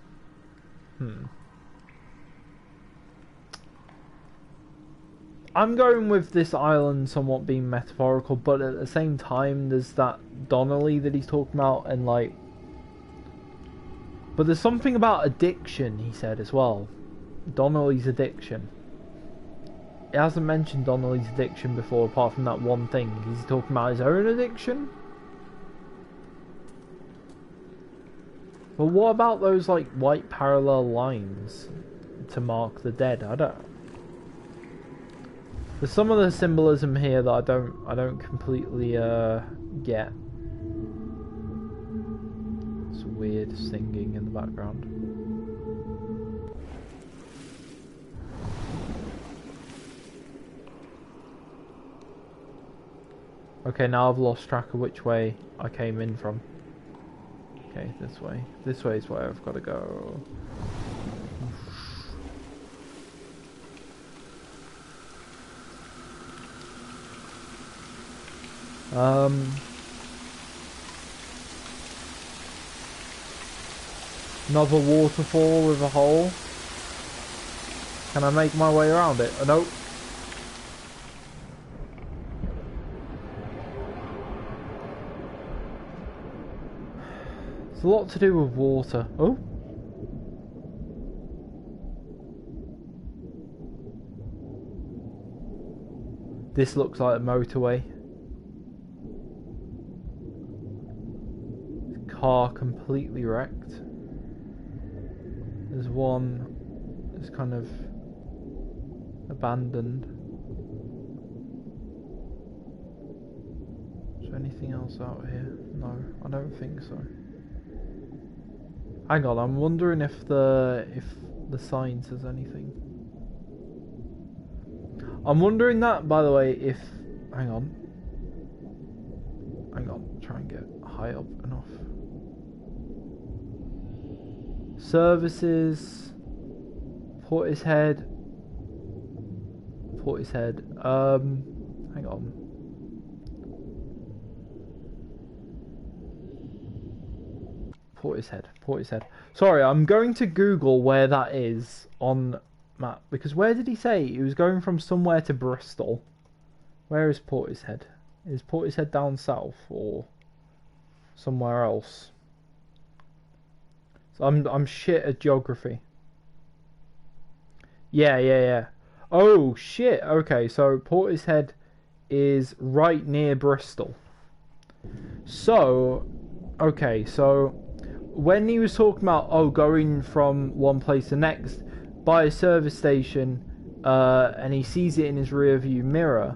I'm going with this island somewhat being metaphorical, but at the same time there's that Donnelly that he's talking about, and like, but there's something about addiction, he said as well. Donnelly's addiction. He hasn't mentioned Donnelly's addiction before, apart from that one thing. He's talking about his own addiction. But what about those like white parallel lines to mark the dead? I don't. There's some of the symbolism here that I don't completely get. It's weird singing in the background. Okay, now I've lost track of which way I came in from. Okay, this way. This way is where I've got to go. Another waterfall with a hole. Can I make my way around it? Oh, no. It's a lot to do with water. Oh. This looks like a motorway. Car completely wrecked. There's one that's kind of abandoned. Is there anything else out here? No, I don't think so. Hang on, I'm wondering if the sign says anything. I'm wondering that, by the way, if... Hang on, try and get high up enough. Services... Portishead. Hang on. Portishead. Sorry, I'm going to Google where that is on map, because where did he say he was going from somewhere to Bristol? Where is Portishead? Is Portishead down south or somewhere else? So I'm shit at geography. Yeah. Oh shit. Okay, so Portishead is right near Bristol. So, okay, so when he was talking about going from one place to the next by a service station, and he sees it in his rear view mirror,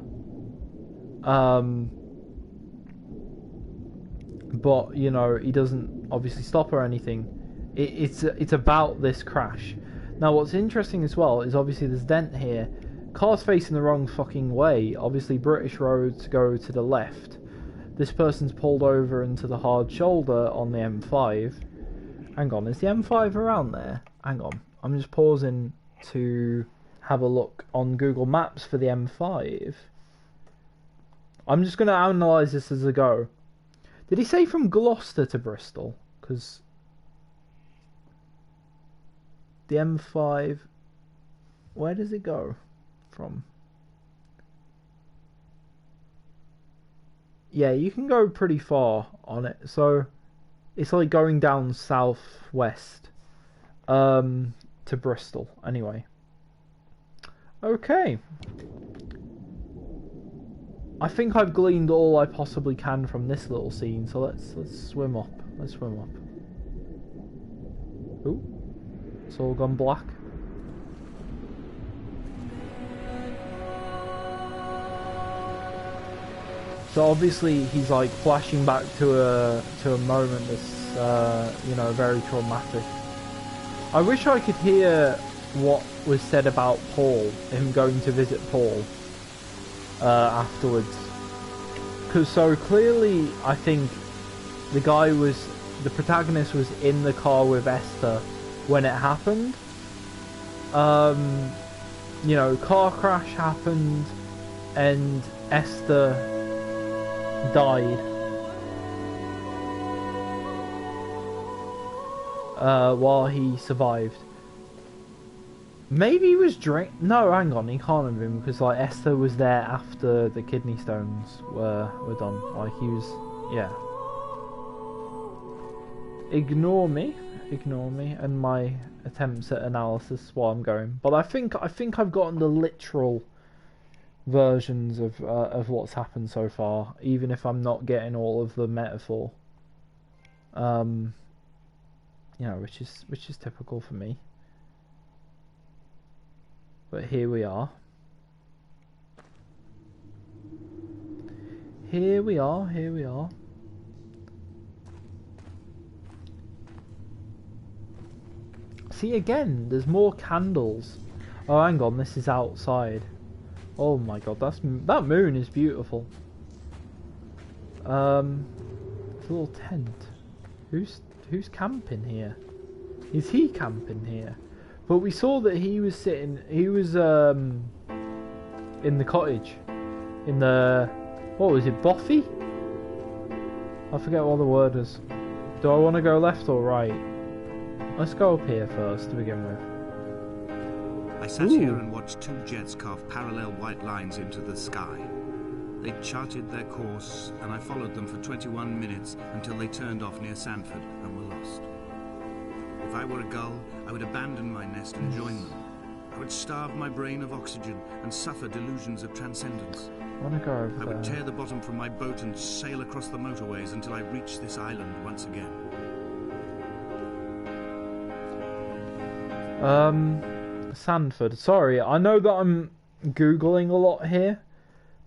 but you know he doesn't obviously stop or anything. It's about this crash. Now what's interesting as well is obviously there's a dent here. Car's facing the wrong fucking way. Obviously British roads go to the left. This person's pulled over into the hard shoulder on the M5. Hang on, is the M5 around there? Hang on, I'm just pausing to have a look on Google Maps for the M5. I'm just going to analyse this as I go. Did he say from Gloucester to Bristol? Because the M5, where does it go from? Yeah, you can go pretty far on it. So it's like going down southwest to Bristol. Anyway. Okay. I think I've gleaned all I possibly can from this little scene, so let's swim up. Let's swim up. Ooh. It's all gone black. So obviously he's like flashing back to a moment that's you know, very traumatic. I wish I could hear what was said about Paul, him going to visit Paul afterwards, because so clearly I think the protagonist was in the car with Esther when it happened. You know, car crash happened and Esther died while he survived. Maybe he was no, hang on, he can't have been, because like Esther was there after the kidney stones were done. Like he was, yeah. Ignore me and my attempts at analysis while I'm going. But I think I've gotten the literal versions of what's happened so far, even if I'm not getting all of the metaphor. You know, which is typical for me. But here we are. Here we are. See, again, there's more candles. Oh, hang on, this is outside. Oh my god, that moon is beautiful. It's a little tent. Who's camping here? Is he camping here? But we saw that he was in the cottage. In the, what was it, bothy? I forget what the word is. Do I want to go left or right? Let's go up here first to begin with. I sat here and watched two jets carve parallel white lines into the sky. They charted their course, and I followed them for 21 minutes until they turned off near Sanford and were lost. If I were a gull, I would abandon my nest and join them. I would starve my brain of oxygen and suffer delusions of transcendence. I want to go over I there. would tear the bottom from my boat and sail across the motorways until I reached this island once again. Sanford. Sorry, I know that I'm Googling a lot here,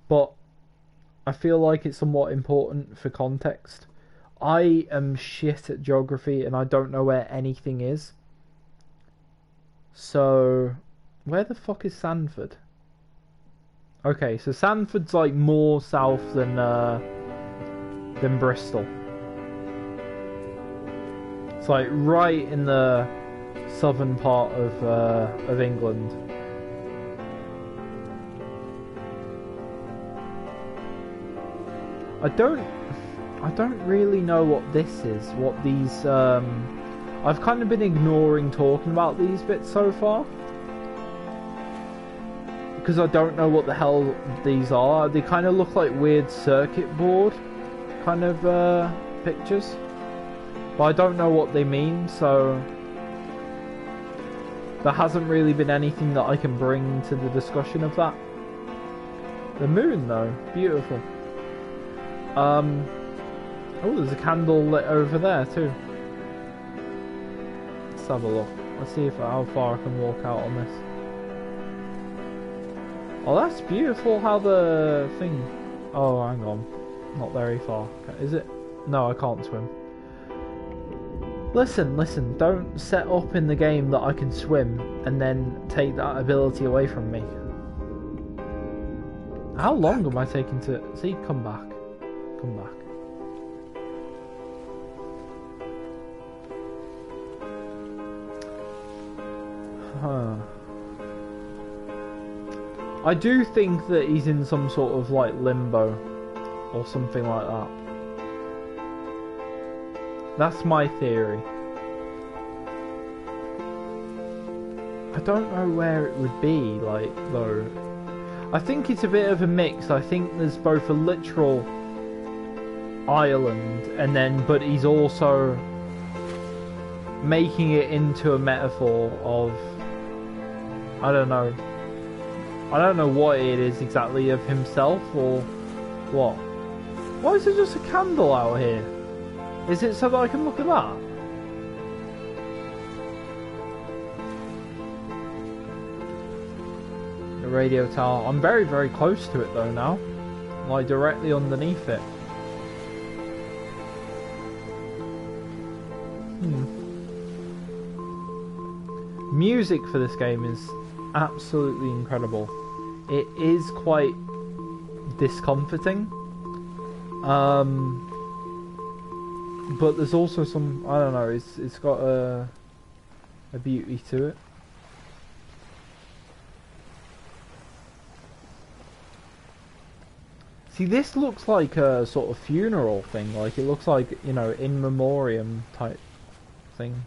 but I feel like it's somewhat important for context. I am shit at geography and I don't know where anything is. So, where the fuck is Sanford? Okay, so Sanford's like more south than Bristol. It's like right in the southern part of England. I don't really know what this is. What these I've kind of been ignoring talking about these bits so far, because I don't know what the hell these are. They kind of look like weird circuit board kind of pictures, but I don't know what they mean, so there hasn't really been anything that I can bring to the discussion of that. The moon though, beautiful. Oh, there's a candle lit over there too. Let's have a look. Let's see how far I can walk out on this. Oh, that's beautiful how the thing... Oh, hang on. Not very far. Is it? No, I can't swim. Listen. Don't set up in the game that I can swim and then take that ability away from me. How long am I taking to... See, come back. Come back. Huh. I do think that he's in some sort of like limbo or something like that. That's my theory. I don't know where it would be, like, though. I think it's a bit of a mix. I think there's both a literal island and then, but he's also making it into a metaphor of, I don't know what it is exactly of himself or what. Why is there just a candle out here? Is it so that I can look at that? The radio tower. I'm very, very close to it though now. Like directly underneath it. Music for this game is absolutely incredible. It is quite discomforting, but there's also some, I don't know, it's got a beauty to it. See, this looks like a sort of funeral thing, like it looks like, you know, in memoriam type thing.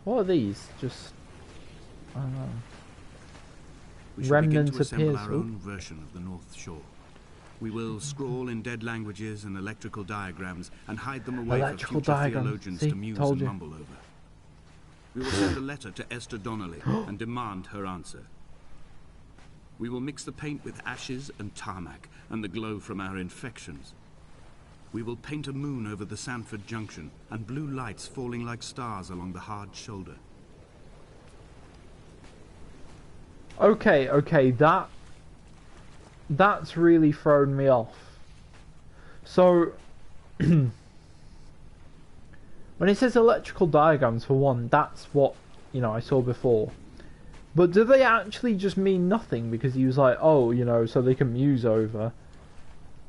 What are these? Just, I don't know. We Remnants of assemble Piers. our own version of the North Shore. We will scrawl in dead languages and electrical diagrams and hide them away for future theologians to muse and mumble over. We will send a letter to Esther Donnelly and demand her answer. We will mix the paint with ashes and tarmac and the glow from our infections. We will paint a moon over the Sanford Junction and blue lights falling like stars along the hard shoulder. Okay, that's really thrown me off. So, when it says electrical diagrams for one, that's what, you know, I saw before. But do they actually just mean nothing? Because he was like, oh, you know, so they can muse over.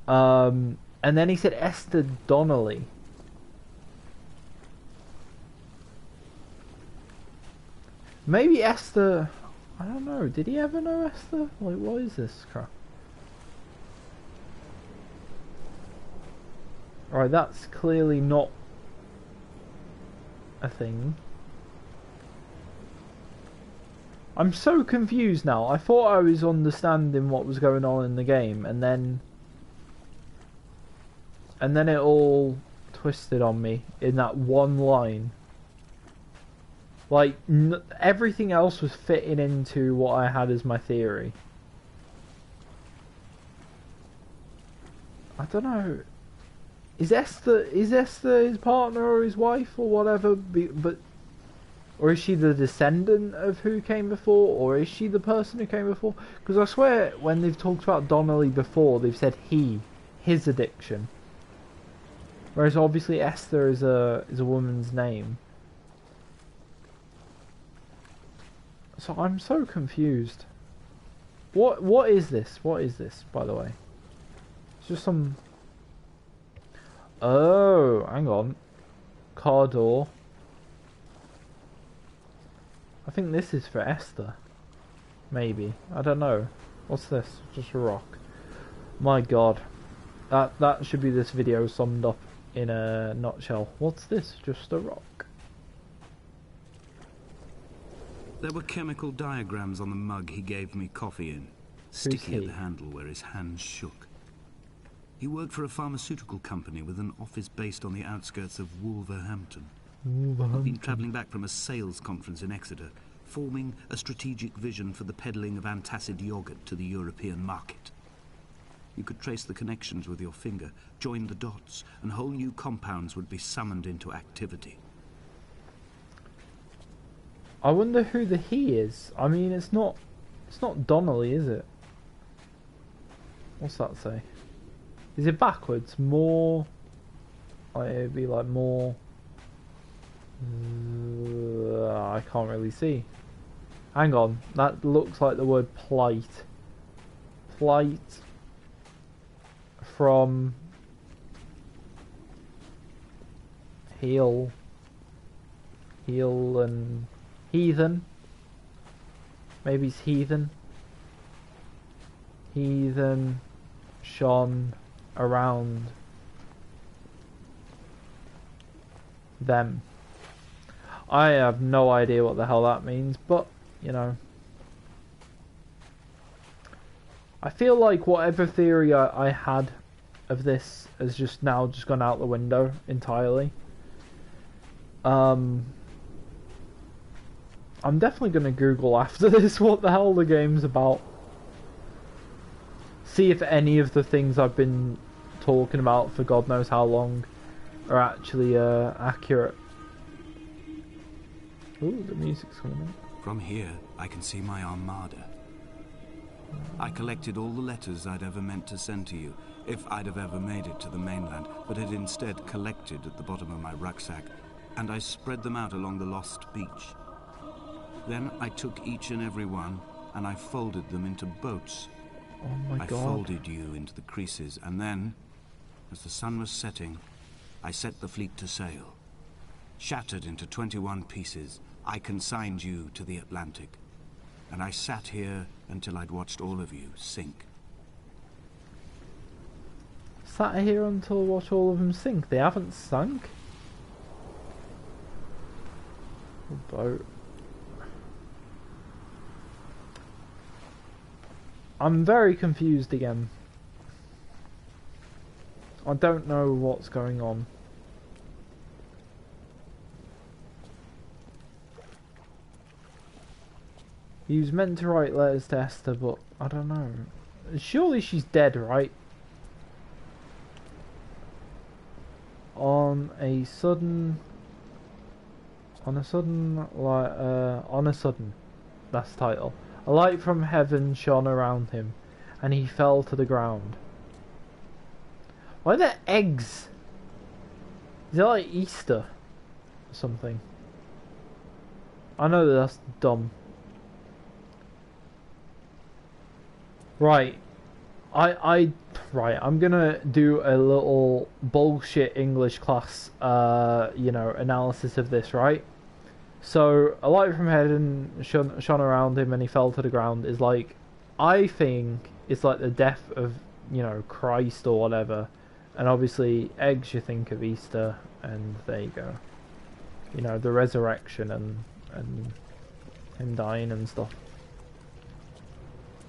And then he said Esther Donnelly. Maybe Esther... I don't know, did he ever know Esther? Like, what is this crap? Alright, that's clearly not a thing. I'm so confused now. I thought I was understanding what was going on in the game, and then it all twisted on me in that one line. Like, everything else was fitting into what I had as my theory. I don't know. Is Esther his partner or his wife or whatever? Or is she the descendant of who came before? Or is she the person who came before? Because I swear, when they've talked about Donnelly before, they've said his addiction. Whereas obviously Esther is a woman's name. So I'm so confused. What is this? What is this, by the way? It's just some... Oh, hang on. Car door. I think this is for Esther. Maybe. I don't know. What's this? Just a rock. My god. That should be this video summed up in a nutshell. What's this? Just a rock. There were chemical diagrams on the mug he gave me coffee in. Sticky at the handle where his hands shook. He worked for a pharmaceutical company with an office based on the outskirts of Wolverhampton. He'd been travelling back from a sales conference in Exeter, forming a strategic vision for the peddling of antacid yogurt to the European market. You could trace the connections with your finger, join the dots, and whole new compounds would be summoned into activity. I wonder who the he is. I mean, it's not Donnelly, is it? What's that say? Is it backwards? More... Like, it'd be like more... I can't really see. Hang on. That looks like the word plight. Plight... From... Heel and... Heathen. Maybe it's heathen. Heathen shone around them. I have no idea what the hell that means, but, you know. I feel like whatever theory I had of this has just gone out the window entirely. I'm definitely going to Google after this what the hell the game's about. See if any of the things I've been talking about for God knows how long are actually accurate. Ooh, the music's coming in. From here, I can see my armada. I collected all the letters I'd ever meant to send to you, if I'd have ever made it to the mainland, but had instead collected at the bottom of my rucksack, and I spread them out along the lost beach. Then I took each and every one, and I folded them into boats. Oh my God. I folded you into the creases, and then, as the sun was setting, I set the fleet to sail. Shattered into 21 pieces, I consigned you to the Atlantic, and I sat here until I'd watched all of you sink. Sat here until I watch all of them sink? They haven't sunk? Boat. I'm very confused again. I don't know what's going on. He was meant to write letters to Esther, but I don't know. Surely she's dead, right? On a sudden, that's the title. A light from heaven shone around him, and he fell to the ground. Why are there eggs? Is it like Easter or something? I know that's dumb. Right. Right, I'm gonna do a little bullshit English class, analysis of this, right? So, a light from heaven shone around him and he fell to the ground is like, I think it's like the death of, Christ or whatever. And obviously, eggs you think of Easter, and there you go. The resurrection and him dying and stuff.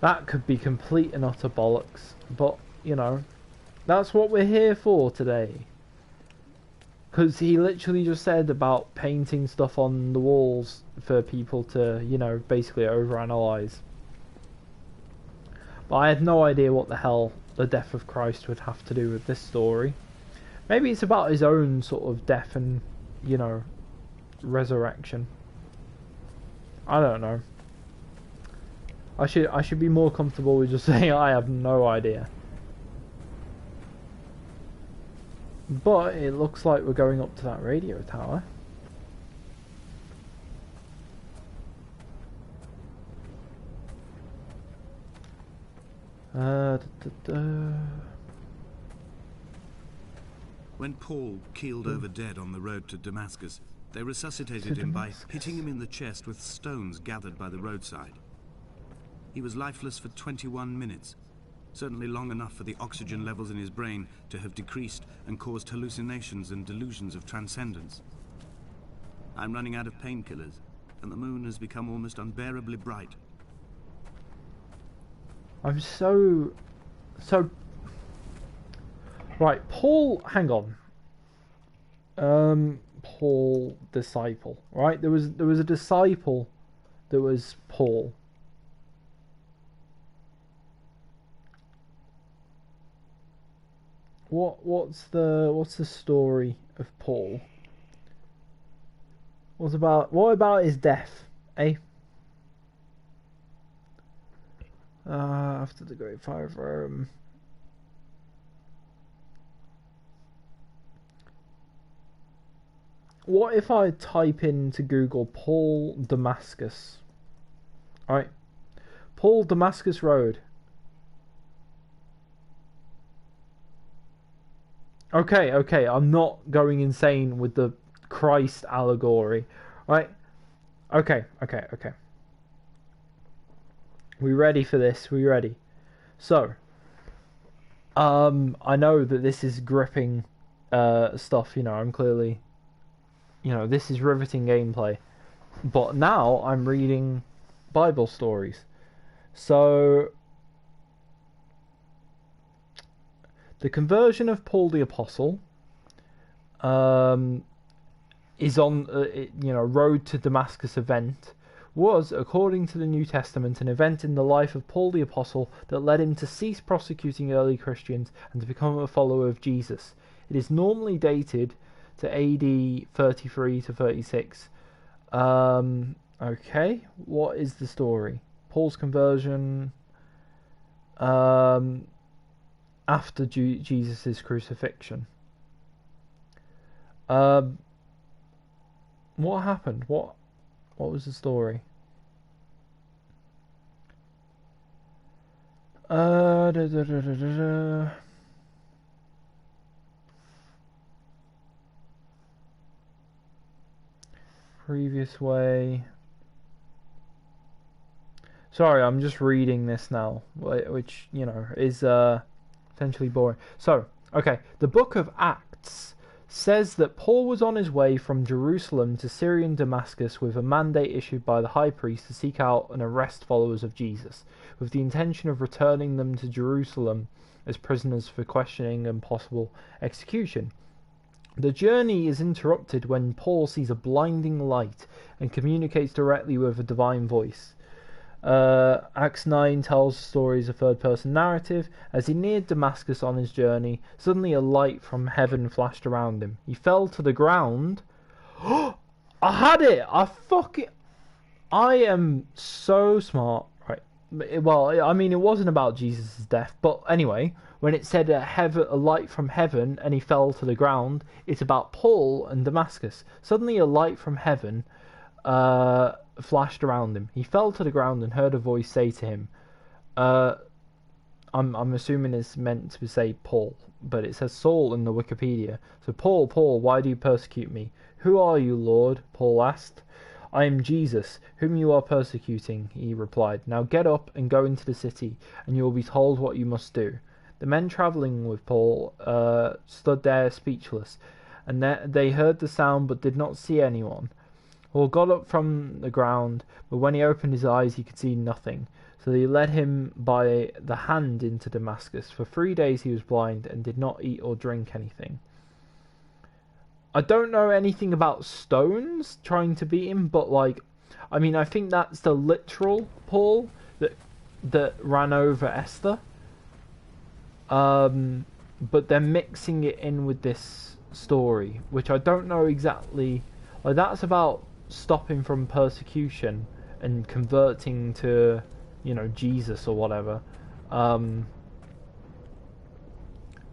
That could be complete and utter bollocks, but, that's what we're here for today. Because he literally just said about painting stuff on the walls for people to, you know, basically overanalyze. But I had no idea what the hell the death of Christ would have to do with this story. Maybe it's about his own sort of death and, you know, resurrection. I don't know. I should be more comfortable with just saying I have no idea. But it looks like we're going up to that radio tower. When Paul keeled over dead on the road to Damascus, they resuscitated him by hitting him in the chest with stones gathered by the roadside. He was lifeless for 21 minutes, certainly long enough for the oxygen levels in his brain to have decreased and caused hallucinations and delusions of transcendence. I'm running out of painkillers, and the moon has become almost unbearably bright. I'm so... Right, Paul, hang on. Paul, disciple, right? There was a disciple that was Paul. What's the story of Paul? What about his death, eh? After the Great Fire of Rome. What if I type into Google Paul Damascus? Alright. Paul Damascus Road. Okay, I'm not going insane with the Christ allegory. Right? Okay. We ready for this? We ready? So, I know that this is gripping stuff, you know, I'm clearly, you know, this is riveting gameplay. But now I'm reading Bible stories. So, the conversion of Paul the Apostle is on, you know, road to Damascus event, was, according to the New Testament, an event in the life of Paul the Apostle that led him to cease persecuting early Christians and to become a follower of Jesus. It is normally dated to AD 33 to 36. Okay, what is the story? Paul's conversion after Jesus' crucifixion. What happened? What was the story? Previous way. Sorry, I'm just reading this now, which, you know, is potentially boring. So, okay, the book of Acts says that Paul was on his way from Jerusalem to Syrian Damascus with a mandate issued by the high priest to seek out and arrest followers of Jesus, with the intention of returning them to Jerusalem as prisoners for questioning and possible execution. The journey is interrupted when Paul sees a blinding light and communicates directly with a divine voice. Acts 9 tells stories of third-person narrative. As he neared Damascus on his journey, suddenly a light from heaven flashed around him. He fell to the ground. I had it! I am so smart. Right. Well, I mean, it wasn't about Jesus' death, but anyway, when it said a light from heaven and he fell to the ground, it's about Paul and Damascus. Suddenly a light from heaven flashed around him. He fell to the ground and heard a voice say to him, I'm assuming it's meant to say Paul, but it says Saul in the Wikipedia. So, Paul, why do you persecute me? Who are you, Lord? Paul asked. I am Jesus, whom you are persecuting, he replied. Now get up and go into the city, and you will be told what you must do. The men travelling with Paul stood there speechless, and they heard the sound but did not see anyone. Paul got up from the ground, but when he opened his eyes he could see nothing. So they led him by the hand into Damascus. For 3 days he was blind and did not eat or drink anything. I don't know anything about stones trying to beat him, but like, I mean, I think that's the literal Paul that ran over Esther. But they're mixing it in with this story, which I don't know exactly. Like, that's about stopping from persecution and converting to, you know, Jesus or whatever.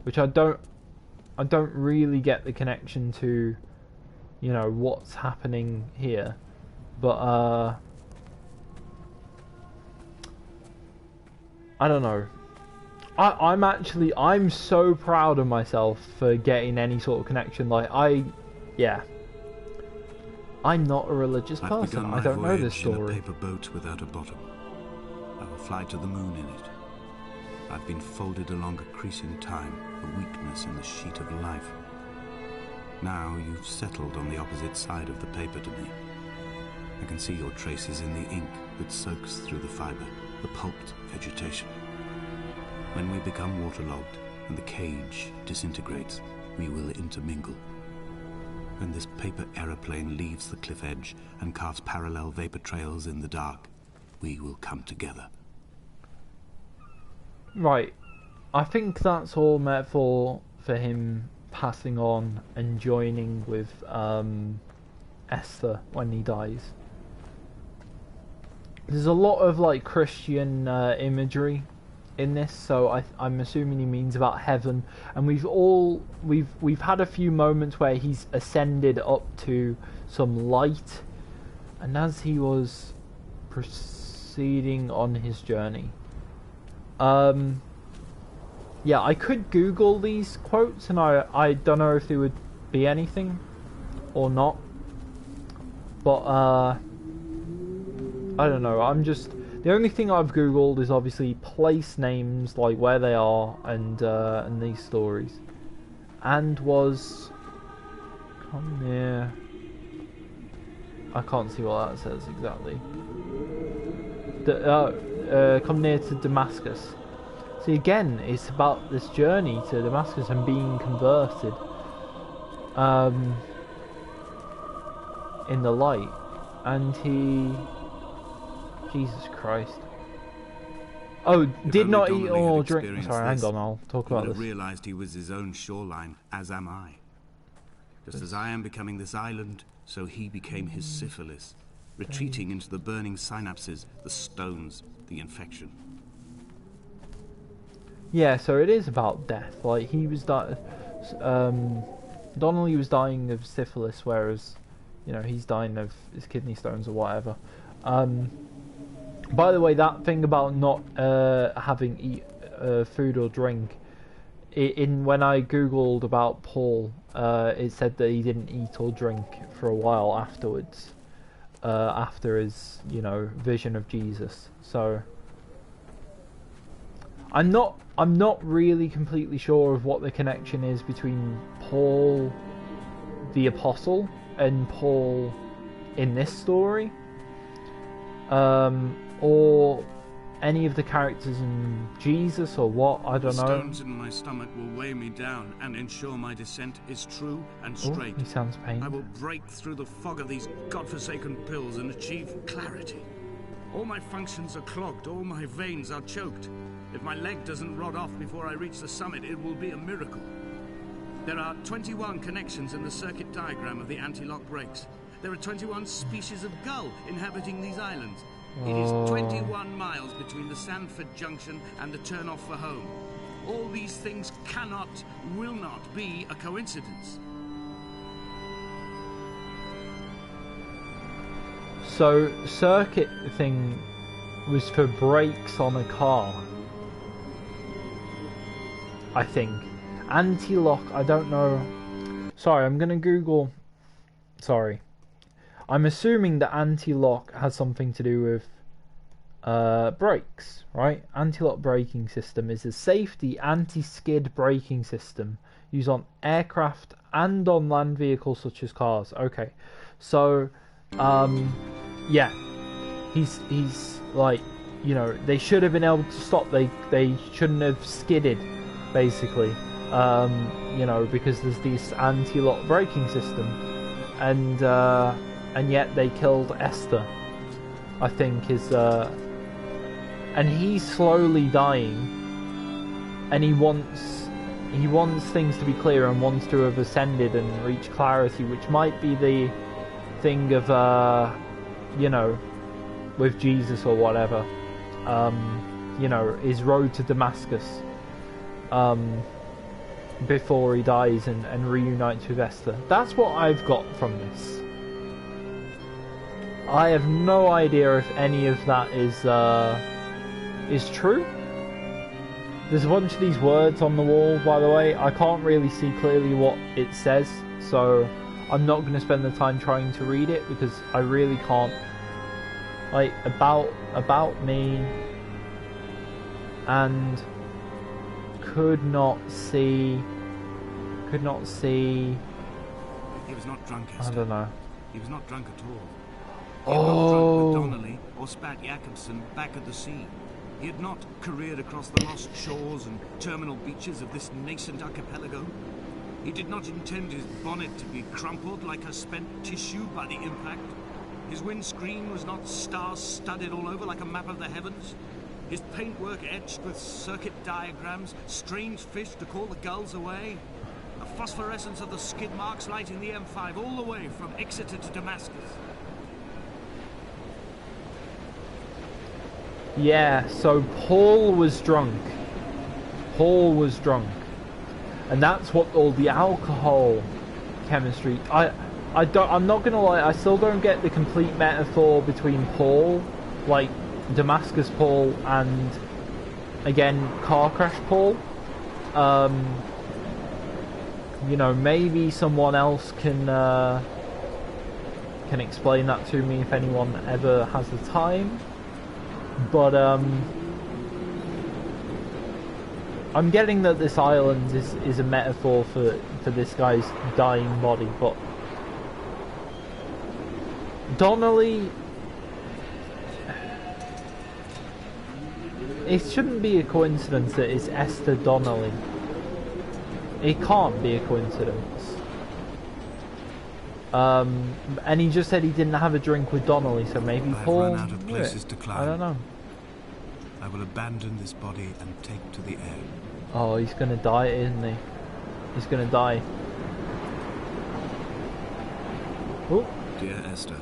Which I don't really get the connection to, you know, what's happening here. But I don't know. I'm so proud of myself for getting any sort of connection. Like, I'm not a religious person. I don't know this story. In a paper boat without a bottom. I will fly to the moon in it. I've been folded along a crease in time, a weakness in the sheet of life. Now you've settled on the opposite side of the paper to me. I can see your traces in the ink that soaks through the fibre, the pulped vegetation. When we become waterlogged and the cage disintegrates, we will intermingle. When this paper aeroplane leaves the cliff edge and casts parallel vapor trails in the dark, we will come together. Right. I think that's all metaphor for him passing on and joining with Esther when he dies. There's a lot of like Christian imagery in this, so I'm assuming he means about heaven. And we've had a few moments where he's ascended up to some light, and as he was proceeding on his journey, yeah, I could Google these quotes, and I don't know if they would be anything or not, but I don't know. The only thing I've Googled is obviously place names, like where they are, and these stories. And was come near. I can't see what that says exactly. Come near to Damascus. See, again, it's about this journey to Damascus and being converted. In the light, and he. Jesus Christ. Oh, did not eat or drink. Sorry, hang on, I'll talk about this. He realized he was his own shoreline, as am I. Just as I am becoming this island, so he became his syphilis, retreating into the burning synapses, the stones, the infection. Yeah, so it is about death. Like, he was Donnelly was dying of syphilis, whereas, you know, he's dying of his kidney stones or whatever. By the way, that thing about not having food or drink, when I googled about Paul, it said that he didn't eat or drink for a while afterwards, after his, you know, vision of Jesus. So I'm not really completely sure of what the connection is between Paul the Apostle and Paul in this story. Or any of the characters in Jesus, or what, I don't know. The stones in my stomach will weigh me down and ensure my descent is true and straight. He sounds pained. I will break through the fog of these godforsaken pills and achieve clarity. All my functions are clogged, all my veins are choked. If my leg doesn't rot off before I reach the summit, it will be a miracle. There are 21 connections in the circuit diagram of the anti-lock brakes. There are 21 species of gull inhabiting these islands. It is 21 miles between the Sandford Junction and the turn-off for home. All these things cannot, will not be a coincidence. So, circuit thing was for brakes on a car, I think. Anti-lock, I don't know. Sorry, I'm gonna Google. Sorry. I'm assuming that anti-lock has something to do with brakes, right? Anti-lock braking system is a safety anti-skid braking system used on aircraft and on land vehicles such as cars. Okay, so yeah, he's like, you know, they should have been able to stop. They shouldn't have skidded, basically. You know, because there's this anti-lock braking system, and yet they killed Esther, I think, and he's slowly dying, and he wants things to be clear and wants to have ascended and reach clarity, which might be the thing of you know, with Jesus or whatever, you know, his road to Damascus, before he dies and reunites with Esther. That's what I've got from this. I have no idea if any of that is true. There's a bunch of these words on the wall, by the way. I can't really see clearly what it says, so I'm not going to spend the time trying to read it, because I really can't. Like, about me, and could not see. He was not drunk, Esther. I don't know. He was not drunk at all. He had not drunk with Donnelly or spat Jakobsen back at the sea. He had not careered across the lost shores and terminal beaches of this nascent archipelago. He did not intend his bonnet to be crumpled like a spent tissue by the impact. His windscreen was not star-studded all over like a map of the heavens. His paintwork etched with circuit diagrams, strange fish to call the gulls away. A phosphorescence of the skid marks lighting the M5 all the way from Exeter to Damascus. Yeah, so Paul was drunk. And that's what all the alcohol chemistry... I'm not gonna lie, I still don't get the complete metaphor between Paul, like Damascus Paul, and again car crash Paul. You know, maybe someone else can explain that to me if anyone ever has the time. But I'm getting that this island is a metaphor for this guy's dying body, but Donnelly, it shouldn't be a coincidence that it's Esther Donnelly. It can't be a coincidence. And he just said he didn't have a drink with Donnelly, so maybe Paul... I've run out of places to climb. I don't know. I will abandon this body and take to the air. Oh, he's gonna die, isn't he? He's gonna die. Oh. Dear Esther,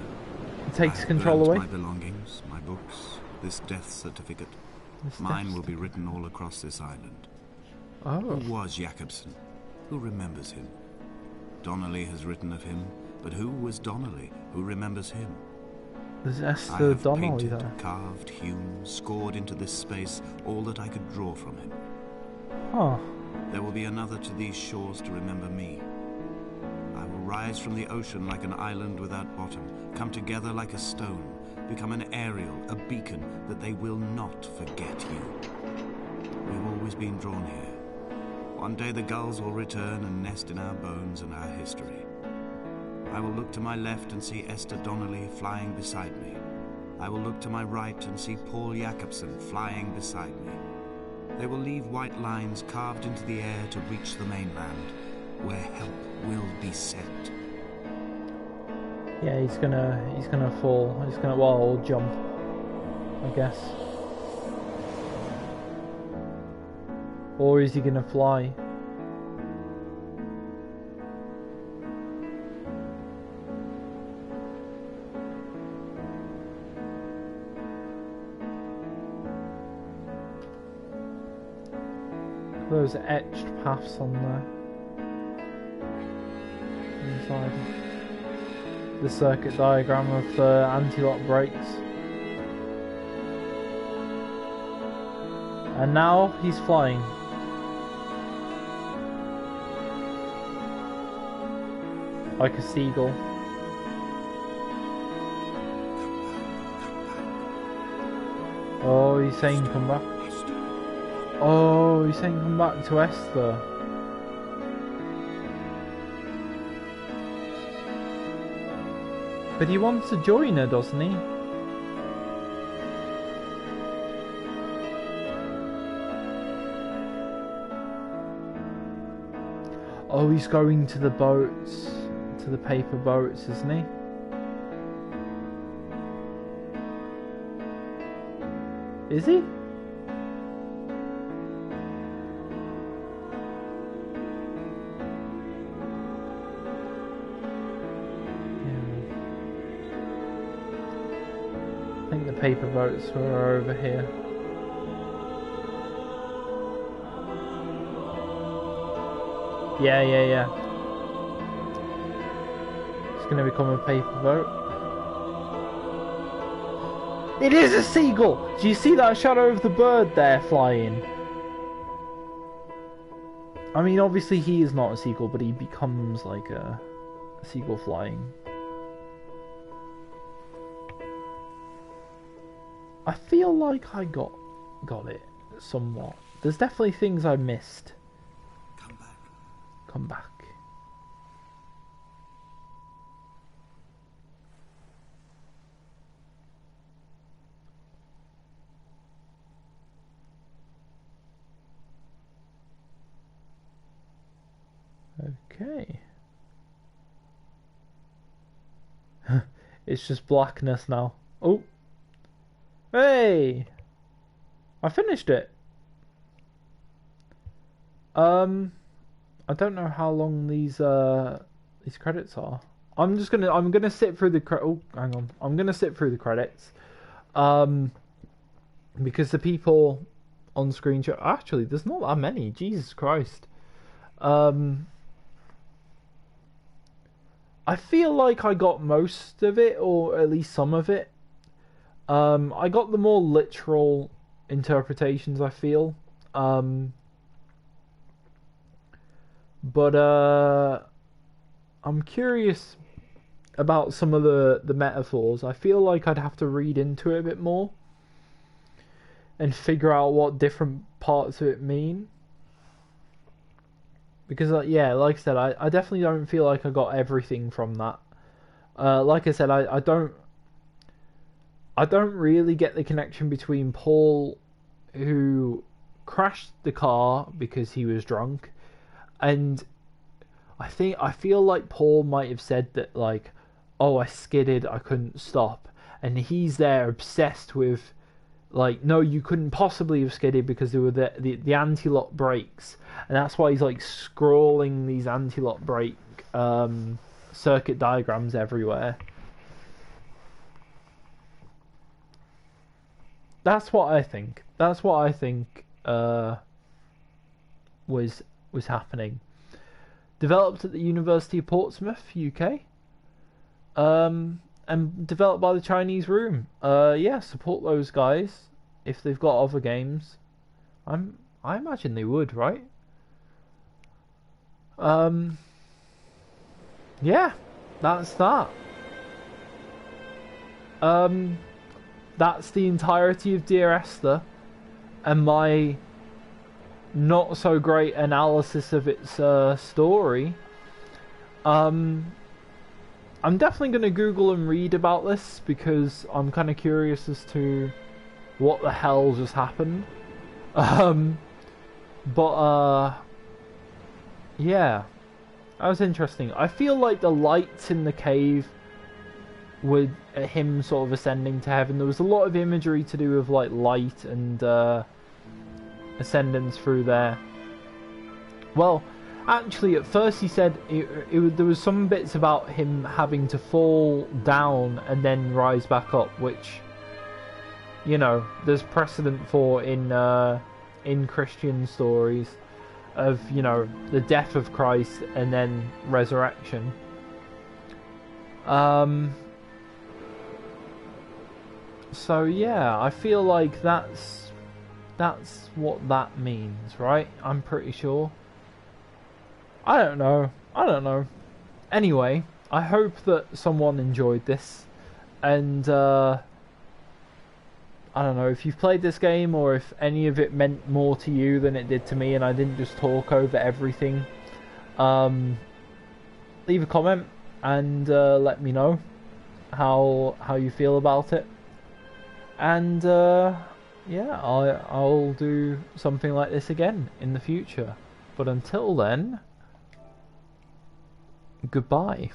He takes I've control burnt away. my belongings, my books, this death certificate. Mine will be written all across this island. Oh. Who was Jakobsen? Who remembers him? Donnelly has written of him, but who was Donnelly? Who remembers him? There's I Esther have Donnelly painted, there. carved, hewn, scored into this space all that I could draw from him. Huh. There will be another to these shores to remember me. I will rise from the ocean like an island without bottom, come together like a stone, become an aerial, a beacon, that they will not forget you. We've always been drawn here. One day the gulls will return and nest in our bones and our history. I will look to my left and see Esther Donnelly flying beside me. I will look to my right and see Paul Jakobsen flying beside me. They will leave white lines carved into the air to reach the mainland, where help will be sent. Yeah, he's gonna fall. He's gonna, well, jump, I guess. Or is he gonna fly? Those etched paths on there. Inside. The circuit diagram of the anti-lock brakes. And now he's flying. Like a seagull. Oh, he's saying come back. Oh, he's saying come back to Esther. But he wants to join her, doesn't he? Oh, he's going to the boats, to the paper boats, isn't he? Is he? I think the paper boats were over here. Yeah. It's gonna become a paper boat. It is a seagull! Do you see that shadow of the bird there flying? I mean, obviously he is not a seagull, but he becomes like a seagull flying. I feel like I got it somewhat. There's definitely things I missed. Come back. Okay. It's just blackness now. Oh. Hey! I finished it. I don't know how long these credits are. I'm gonna sit through the hang on. I'm gonna sit through the credits. Because the people on screen show, actually there's not that many. Jesus Christ. I feel like I got most of it, or at least some of it. I got the more literal interpretations, I feel. But I'm curious about some of the metaphors. I feel like I'd have to read into it a bit more and figure out what different parts of it mean. Because, yeah, like I said, I definitely don't feel like I got everything from that. Like I said, I don't really get the connection between Paul, who crashed the car because he was drunk, and I feel like Paul might have said that, like, oh, I skidded, I couldn't stop, and he's there obsessed with, like, no, you couldn't possibly have skidded because there were the anti-lock brakes, and that's why he's like scrolling these anti-lock brake circuit diagrams everywhere. That's what I think. That's what I think was happening. Developed at the University of Portsmouth, UK. And developed by the Chinese Room. Yeah, support those guys if they've got other games. I imagine they would, right? Yeah, that's that. That's the entirety of Dear Esther, and my not so great analysis of its story. I'm definitely going to Google and read about this because I'm kind of curious as to what the hell just happened. Yeah, that was interesting. I feel like the lights in the cave with him sort of ascending to heaven, there was a lot of imagery to do with like light and ascendance through there. Well, actually at first he said there was some bits about him having to fall down and then rise back up, which, you know, there's precedent for in Christian stories of, you know, the death of Christ and then resurrection. So yeah, I feel like that's what that means, right? I'm pretty sure. I don't know. Anyway, I hope that someone enjoyed this, and I don't know if you've played this game or if any of it meant more to you than it did to me and I didn't just talk over everything. Leave a comment and let me know how you feel about it. And yeah, I'll do something like this again in the future. But until then, goodbye.